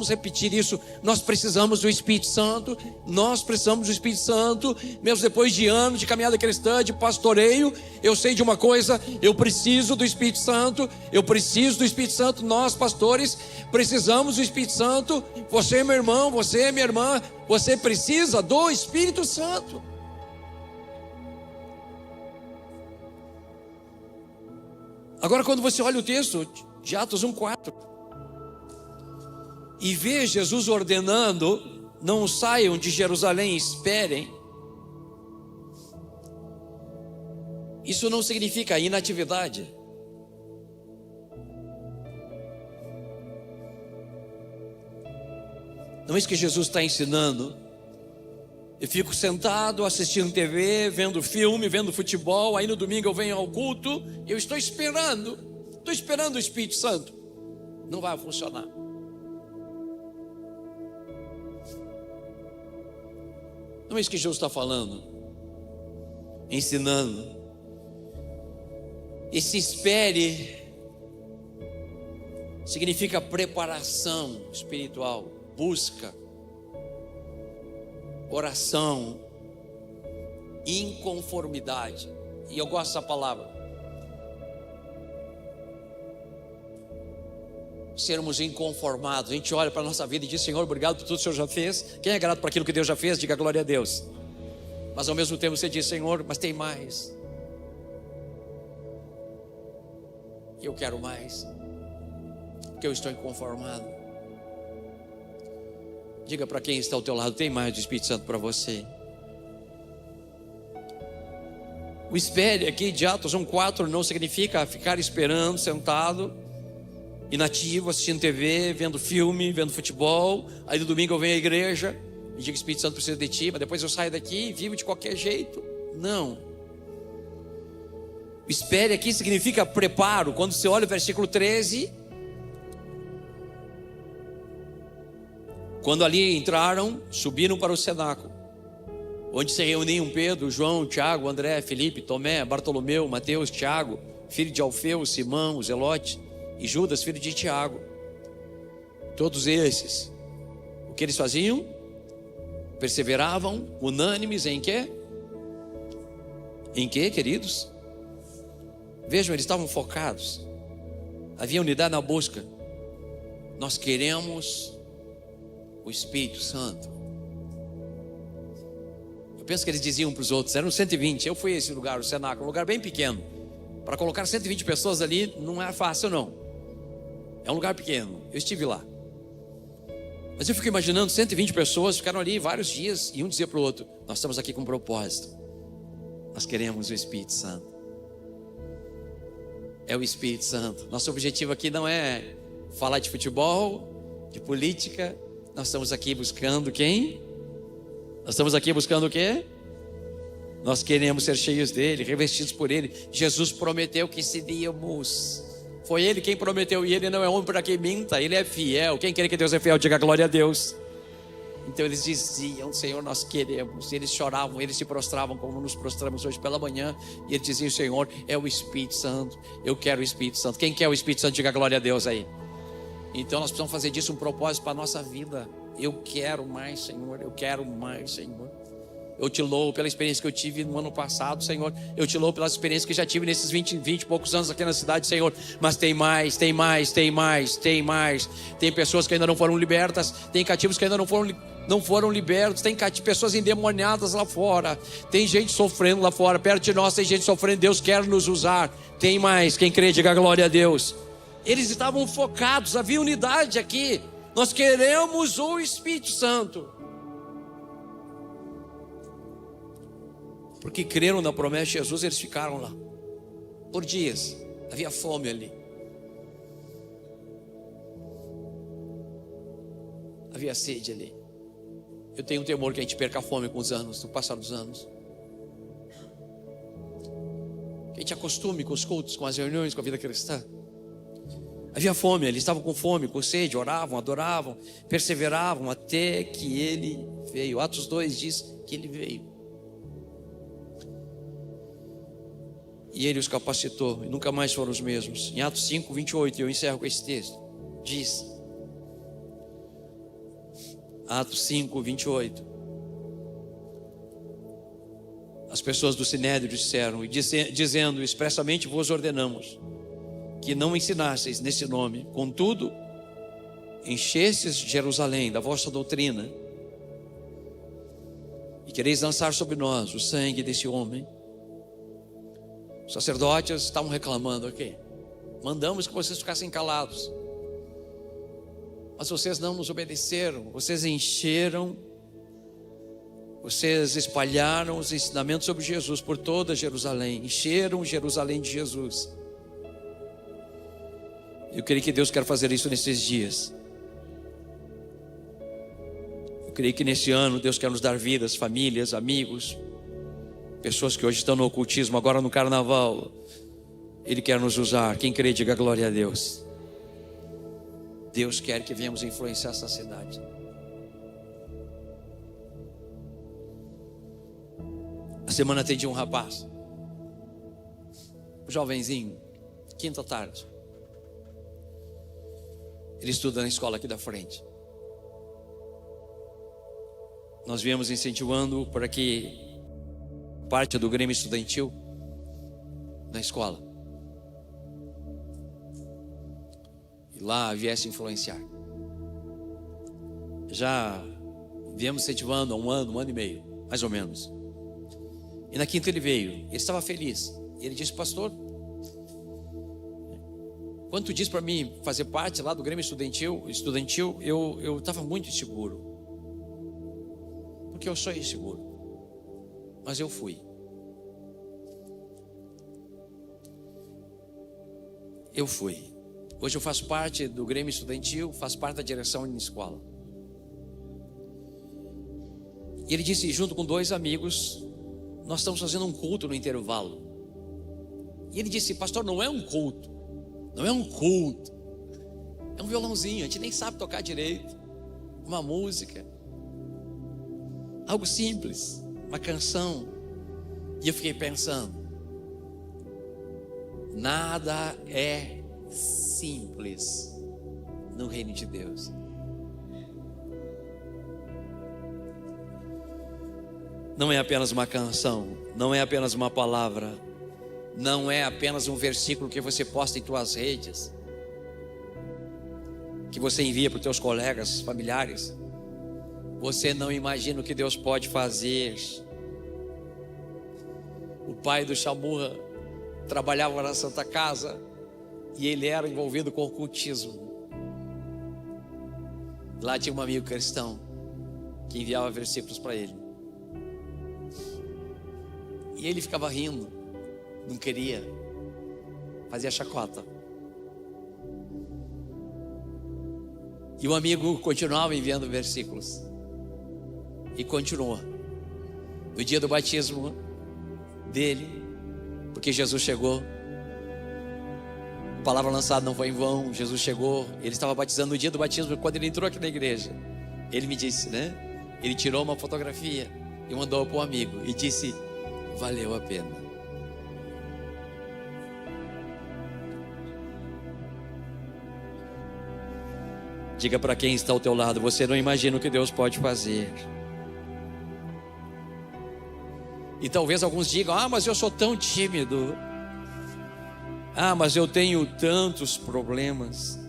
repetir isso. Nós precisamos do Espírito Santo. Nós precisamos do Espírito Santo. Mesmo depois de anos de caminhada cristã, de pastoreio, eu sei de uma coisa: eu preciso do Espírito Santo. Eu preciso do Espírito Santo. Nós, pastores, precisamos do Espírito Santo. Você, meu irmão, você, minha irmã, você precisa do Espírito Santo. Agora, quando você olha o texto de Atos 1:4 e vê Jesus ordenando: não saiam de Jerusalém, esperem. Isso não significa inatividade. Não é isso que Jesus está ensinando. Eu fico sentado assistindo TV, vendo filme, vendo futebol. Aí no domingo eu venho ao culto. Eu estou esperando o Espírito Santo. Não vai funcionar. Não é isso que Jesus está falando, ensinando. Esse espere significa preparação espiritual, busca, oração, inconformidade. E eu gosto dessa palavra. Sermos inconformados. A gente olha para a nossa vida e diz: Senhor, obrigado por tudo que o Senhor já fez. Quem é grato por aquilo que Deus já fez, diga glória a Deus. Mas ao mesmo tempo você diz: Senhor, mas tem mais. Eu quero mais, porque eu estou inconformado. Diga para quem está ao teu lado: tem mais do Espírito Santo para você. O espere aqui de Atos 1:4 não significa ficar esperando, sentado, inativo, assistindo TV, vendo filme, vendo futebol. Aí no domingo eu venho à igreja e digo: Espírito Santo precisa de ti, mas depois eu saio daqui e vivo de qualquer jeito. Não. O espere aqui significa preparo. Quando você olha o versículo 13, quando ali entraram, subiram para o cenáculo, onde se reuniam Pedro, João, Tiago, André, Felipe, Tomé, Bartolomeu, Mateus, Tiago, filho de Alfeu, Simão, Zelote, e Judas, filho de Tiago. Todos esses, o que eles faziam? Perseveravam, unânimes em quê? Em quê, queridos? Vejam, eles estavam focados. Havia unidade na busca. Nós queremos o Espírito Santo. Eu penso que eles diziam para os outros, eram 120. Eu fui a esse lugar, o cenáculo, um lugar bem pequeno. Para colocar 120 pessoas ali não é fácil, não. É um lugar pequeno. Eu estive lá. Mas eu fico imaginando 120 pessoas ficaram ali vários dias e um dizia para o outro: nós estamos aqui com um propósito. Nós queremos o Espírito Santo. É o Espírito Santo. Nosso objetivo aqui não é falar de futebol, de política. Nós estamos aqui buscando quem? Nós estamos aqui buscando o quê? Nós queremos ser cheios dele, revestidos por ele. Jesus prometeu que seríamos. Foi ele quem prometeu, e ele não é homem para quem minta, ele é fiel. Quem quer que Deus é fiel, diga glória a Deus. Então eles diziam: Senhor, nós queremos. E eles choravam, eles se prostravam como nos prostramos hoje pela manhã. E eles diziam: Senhor, é o Espírito Santo. Eu quero o Espírito Santo. Quem quer o Espírito Santo, diga glória a Deus aí. Então nós precisamos fazer disso um propósito para a nossa vida. Eu quero mais, Senhor. Eu quero mais, Senhor. Eu te louvo pela experiência que eu tive no ano passado, Senhor. Eu te louvo pela experiência que eu já tive nesses 20 e poucos anos aqui na cidade, Senhor. Mas tem mais, tem mais, tem mais, tem mais. Tem pessoas que ainda não foram libertas. Tem cativos que ainda não foram libertos. Tem pessoas endemoniadas lá fora. Tem gente sofrendo lá fora. Perto de nós tem gente sofrendo. Deus quer nos usar. Tem mais. Quem crê, diga glória a Deus. Eles estavam focados. Havia unidade aqui. Nós queremos o Espírito Santo. Porque creram na promessa de Jesus, eles ficaram lá por dias. Havia fome ali. Havia sede ali. Eu tenho um temor que a gente perca a fome com os anos, no passar dos anos. Que a gente acostume com os cultos, com as reuniões, com a vida cristã. A Havia fome, eles estavam com fome, com sede, oravam, adoravam, perseveravam até que ele veio. Atos 2 diz que ele veio. E ele os capacitou, e nunca mais foram os mesmos. Em Atos 5, 28, eu encerro com esse texto, diz, Atos 5, 28, as pessoas do Sinédrio disseram, dizendo, expressamente vos ordenamos, que não ensinasseis nesse nome, contudo, enchestes Jerusalém da vossa doutrina, e quereis lançar sobre nós o sangue desse homem. Os sacerdotes estavam reclamando aqui. Mandamos que vocês ficassem calados, mas vocês não nos obedeceram. Vocês encheram, vocês espalharam os ensinamentos sobre Jesus por toda Jerusalém. Encheram Jerusalém de Jesus. Eu creio que Deus quer fazer isso nesses dias. Eu creio que nesse ano Deus quer nos dar vidas, famílias, amigos, pessoas que hoje estão no ocultismo, agora no carnaval. Ele quer nos usar. Quem crê, diga glória a Deus. Deus quer que venhamos influenciar essa cidade. A semana atendi um rapaz, um jovenzinho, quinta tarde. Ele estuda na escola aqui da frente. Nós viemos incentivando para que parte do Grêmio Estudantil na escola e lá viesse influenciar. Já viemos incentivando há um ano e meio, mais ou menos. E na quinta ele veio, ele estava feliz. E ele disse, pastor, quando tu disse para mim fazer parte lá do Grêmio Estudantil, eu estava muito inseguro. Porque eu sou inseguro. Mas eu fui. Hoje eu faço parte do Grêmio Estudantil, faço parte da direção na escola. E ele disse, junto com 2 amigos, nós estamos fazendo um culto no intervalo. E ele disse, pastor, não é um culto. Não é um culto. É um violãozinho, a gente nem sabe tocar direito. Uma música. Algo simples. Uma canção. E eu fiquei pensando, nada é simples no reino de Deus. Não é apenas uma canção, não é apenas uma palavra, não é apenas um versículo que você posta em tuas redes, que você envia para os teus colegas, familiares. Você não imagina o que Deus pode fazer. O pai do Chamurra trabalhava na Santa Casa e ele era envolvido com ocultismo. Lá tinha um amigo cristão que enviava versículos para ele. E ele ficava rindo, não queria, fazia chacota. E o amigo continuava enviando versículos. E continuou. No dia do batismo dele, porque Jesus chegou, a palavra lançada não foi em vão. Jesus chegou, ele estava batizando no dia do batismo. Quando ele entrou aqui na igreja, ele me disse, né? Ele tirou uma fotografia e mandou para o amigo e disse, valeu a pena. Diga para quem está ao teu lado, você não imagina o que Deus pode fazer. E talvez alguns digam, mas eu sou tão tímido. Mas eu tenho tantos problemas.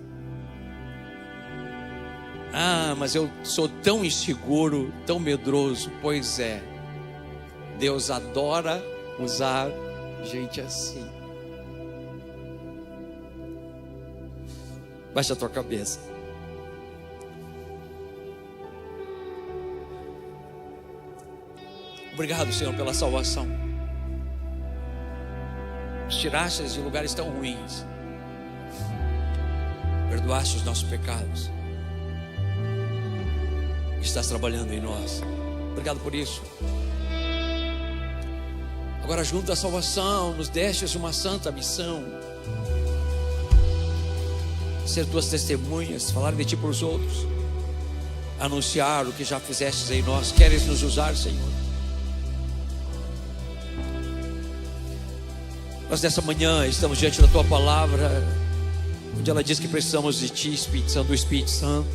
Mas eu sou tão inseguro, tão medroso. Pois é, Deus adora usar gente assim. Baixa a tua cabeça. Obrigado, Senhor, pela salvação. Nos tiraste de lugares tão ruins. Perdoaste os nossos pecados. Estás trabalhando em nós. Obrigado por isso. Agora, junto da salvação, nos destes uma santa missão. ser tuas testemunhas, falar de ti para os outros, anunciar o que já fizestes em nós. Queres nos usar, Senhor? Nós nessa manhã estamos diante da tua palavra, onde ela diz que precisamos de ti, Espírito Santo, do Espírito Santo.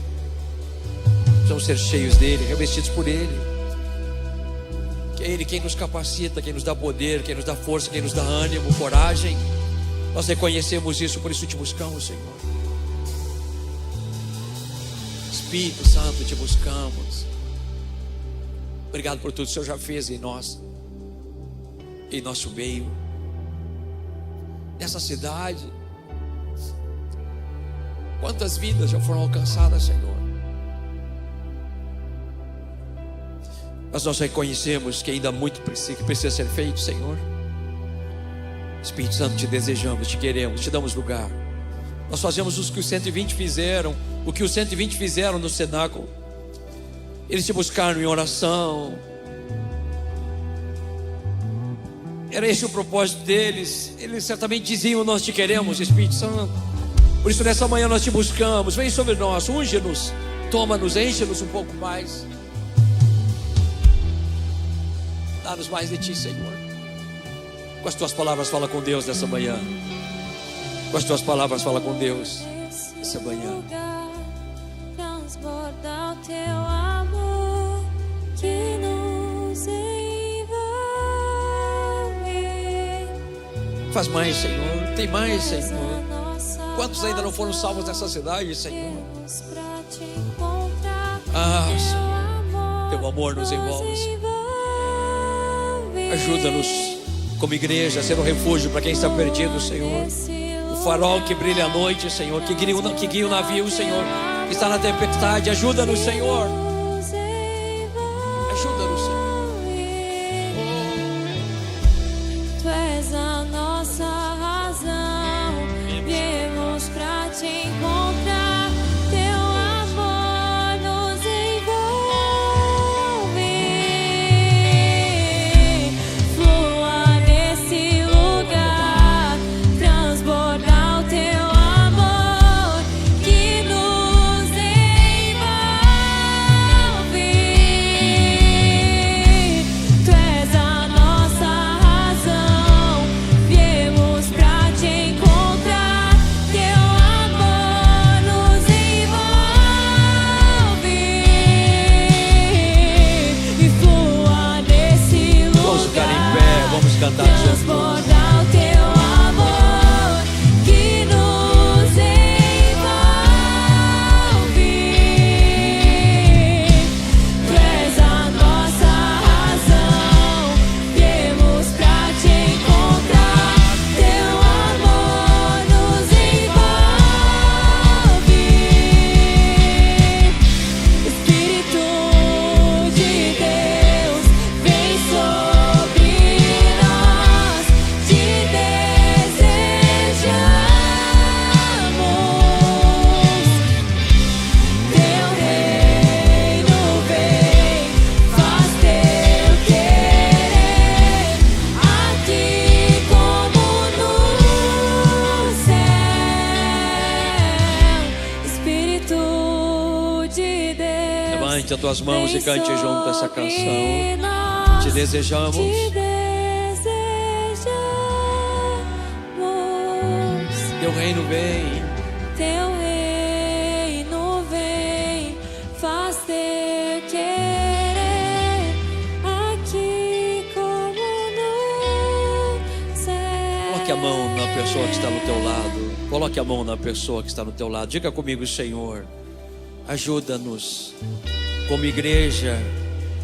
Precisamos ser cheios dele, revestidos por ele. Que é ele quem nos capacita, quem nos dá poder, quem nos dá força, quem nos dá ânimo, coragem. Nós reconhecemos isso, por isso te buscamos, Senhor. Espírito Santo, te buscamos. Obrigado por tudo que o Senhor já fez em nós, em nosso meio, nessa cidade. Quantas vidas já foram alcançadas, Senhor. Mas nós reconhecemos que ainda há muito que precisa ser feito, Senhor. Espírito Santo, te desejamos, te queremos, te damos lugar. Nós fazemos o que os 120 fizeram, o que os 120 fizeram no cenáculo. Eles te buscaram em oração. Era esse o propósito deles. Eles certamente diziam: nós te queremos, Espírito Santo. Por isso nessa manhã nós te buscamos. Vem sobre nós, unge-nos, toma-nos, enche-nos um pouco mais. Dá-nos mais de ti, Senhor. Com as tuas palavras fala com Deus nessa manhã. Com as tuas palavras fala com Deus nessa manhã. Transborda o teu amor que nos envolve. Faz mais, Senhor. Tem mais, Senhor. Quantos ainda não foram salvos nessa cidade, Senhor? Ah, Senhor, teu amor nos envolve, Senhor. Ajuda-nos como igreja a ser um refúgio para quem está perdido, Senhor. O farol que brilha à noite, Senhor, que guia o navio, Senhor, que está na tempestade. Ajuda-nos, Senhor. Ajuda-nos, Senhor. Tu és a nossa razão. Viemos pra te encontrar. Teu amor nos envolve. Flua nesse lugar. Transbordar o teu amor que nos envolve. Tu és a nossa razão. Viemos pra te encontrar. Teu amor nos envolve. E flua nesse Vamos ficar em lugar. pé, vamos cantar juntos. Transbordar o teu amor que nos envolve. Tu és a nossa razão. Viemos pra te encontrar. Teu amor nos envolve. Espírito de Deus, vem sobre nós. Te desejamos. Teu reino vem, faz teu querer, aqui como no céu. Espírito de Deus, Levante as tuas mãos e cante junto essa canção. Te desejamos. Te desejamos. Teu reino vem. Teu reino vem, faz teu querer, aqui como no céu. Coloque a mão na pessoa que está no teu lado. Coloque a mão na pessoa que está no teu lado. Diga comigo: Senhor, ajuda-nos como igreja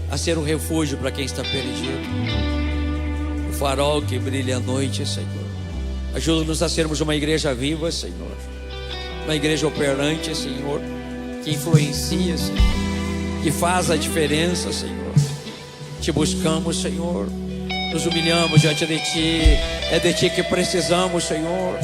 a ser um refúgio para quem está perdido. O farol que brilha à noite, Senhor. Ajuda-nos a sermos uma igreja viva, Senhor. Uma igreja operante, Senhor, que influencia, Senhor, que faz a diferença, Senhor. Te buscamos, Senhor. Nos humilhamos diante de Ti. É de Ti que precisamos, Senhor.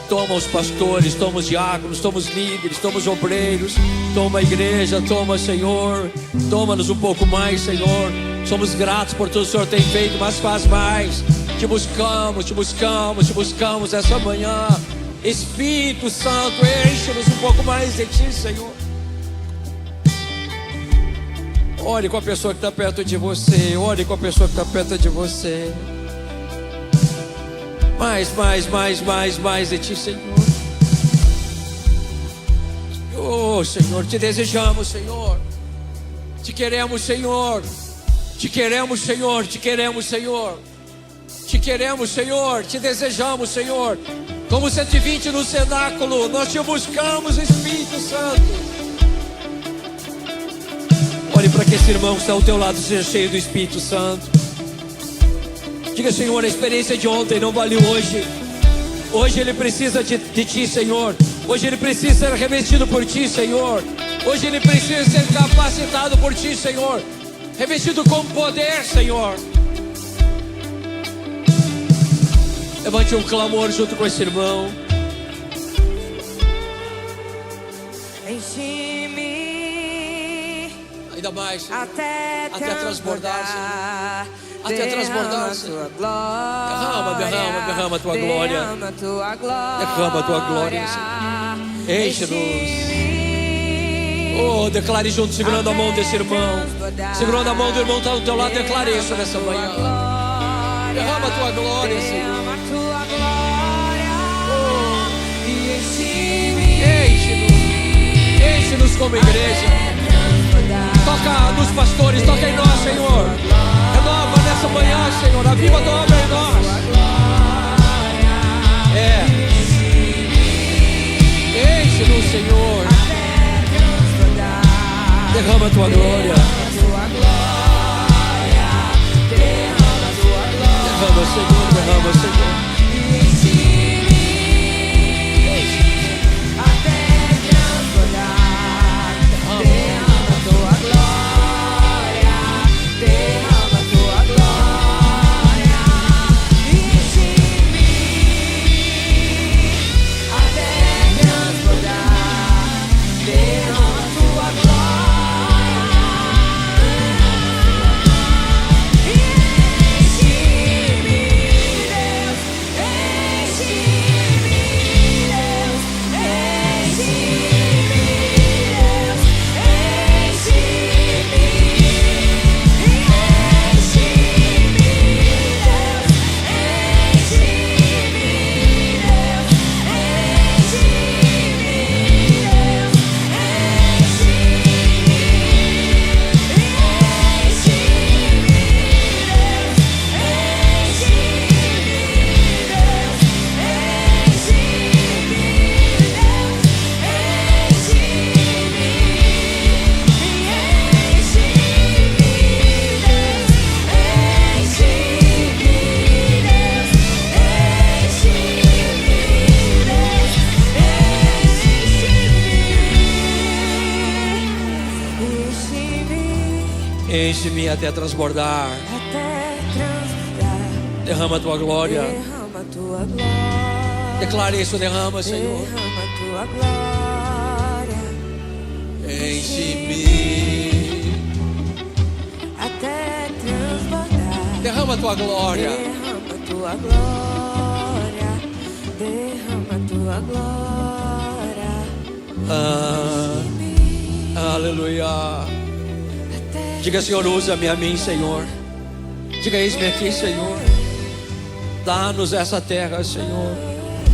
Toma os pastores, toma os diáconos, toma os líderes, toma os obreiros, toma a igreja, toma, Senhor. Toma-nos um pouco mais, Senhor. Somos gratos por tudo que o Senhor tem feito, mas faz mais. Te buscamos, te buscamos, te buscamos essa manhã. Espírito Santo, enche-nos um pouco mais de Ti, Senhor. Ore com a pessoa que está perto de você. Ore com a pessoa que está perto de você. Mais de Ti, Senhor. Oh, Senhor, Te desejamos, Senhor. Te queremos, Senhor. Te queremos, Senhor. Te queremos, Senhor. Te queremos, Senhor. Te desejamos, Senhor. Como 120 no cenáculo, nós Te buscamos, Espírito Santo. Ore para que esse irmão que está ao teu lado seja cheio do Espírito Santo. Diga, Senhor, a experiência de ontem não valeu hoje. Hoje ele precisa de Ti, Senhor. Hoje ele precisa ser revestido por Ti, Senhor. Hoje ele precisa ser capacitado por Ti, Senhor. Revestido com poder, Senhor. Levante um clamor junto com esse irmão. Enche-me ainda mais, Senhor. até transbordar, Senhor. Até transbordar, Senhor. Derrama a Tua glória. Derrama a Tua glória, Senhor. Enche-nos. Oh, declare junto, segurando a mão desse irmão. Segurando a mão do irmão que está do teu lado, declare isso nessa manhã. Derrama a Tua glória, Senhor. Enche-nos como igreja. Toca nos pastores, toca em nós, Senhor. Renova nessa manhã, Senhor. Aviva a Tua obra em nós. Enche-nos, Senhor. Derrama a Tua glória. Derrama, Senhor. Derrama, Senhor. Enche-me até transbordar. Derrama a Tua glória. Declare isso, derrama, Senhor. Enche-me até transbordar. Derrama a Tua glória. Derrama a Tua glória. Derrama a Tua glória. Aleluia. Diga, Senhor, usa-me a mim, Senhor. Diga, eis-me aqui, Senhor. Dá-nos essa terra, Senhor.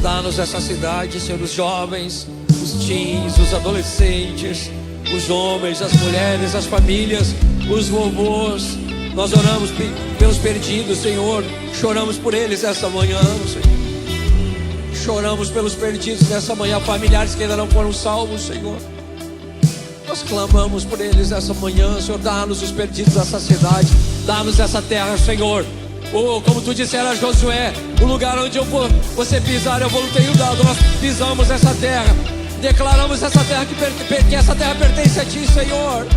Dá-nos essa cidade, Senhor. Os jovens, os teens, os adolescentes, os homens, as mulheres, as famílias, os vovôs. Nós oramos pelos perdidos, Senhor. Choramos por eles essa manhã, Senhor. Choramos pelos perdidos nessa manhã. Familiares que ainda não foram salvos, Senhor. Nós clamamos por eles essa manhã, Senhor. Dá-nos os perdidos dessa cidade. Dá-nos essa terra, Senhor. Oh, como Tu dissera a Josué, o lugar onde você pisar eu tenho dado. Nós pisamos essa terra. Declaramos essa terra que essa terra pertence a Ti, Senhor.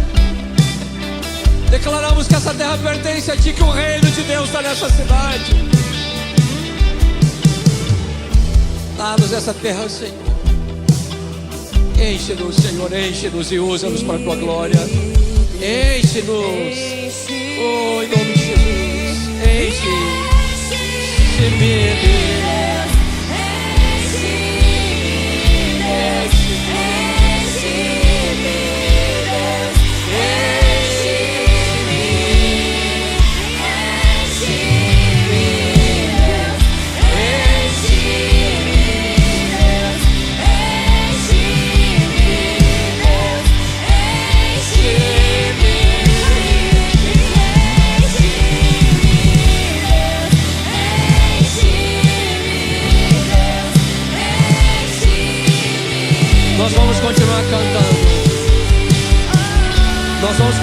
Declaramos que essa terra pertence a Ti, que o reino de Deus está nessa cidade. Dá-nos essa terra, Senhor. Enche-nos, Senhor, enche-nos e usa-nos para a Tua glória. Enche-nos, oh, em nome de Jesus. Enche-me, Deus.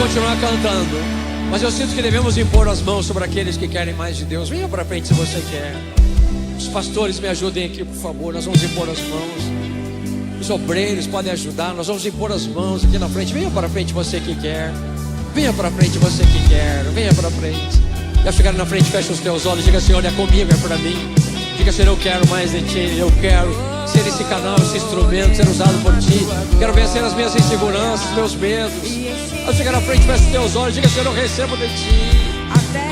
continuar cantando, mas eu sinto que devemos impor as mãos sobre aqueles que querem mais de Deus. Venha para frente se você quer. Os pastores me ajudem aqui, por favor. Nós vamos impor as mãos. Os obreiros podem ajudar. Nós vamos impor as mãos aqui na frente. Venha para frente você que quer. Venha para frente você que quer. Venha para frente. Já chegar na frente, fecha os teus olhos. Diga: Senhor, é comigo, é para mim. Diga: Senhor, eu quero mais de Ti. Eu quero ser esse canal, esse instrumento, ser usado por Ti. Quero vencer as minhas inseguranças, meus medos. Ao chegar na frente, fecha os teus olhos. Diga: Senhor, eu recebo de Ti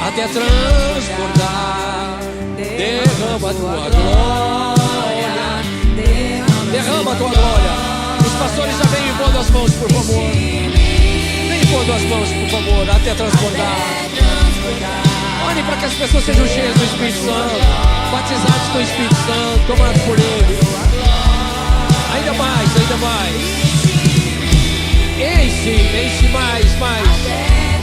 até transbordar. Derrama a Tua glória. Derrama a Tua glória. Os pastores já vêm impondo as mãos, por favor. Vem impondo as mãos, por favor, até transbordar. Olhem para que as pessoas sejam cheias do Espírito Santo, batizados com o Espírito Santo, tomados por Ele. Ainda mais, ainda mais. Enche mais, mais.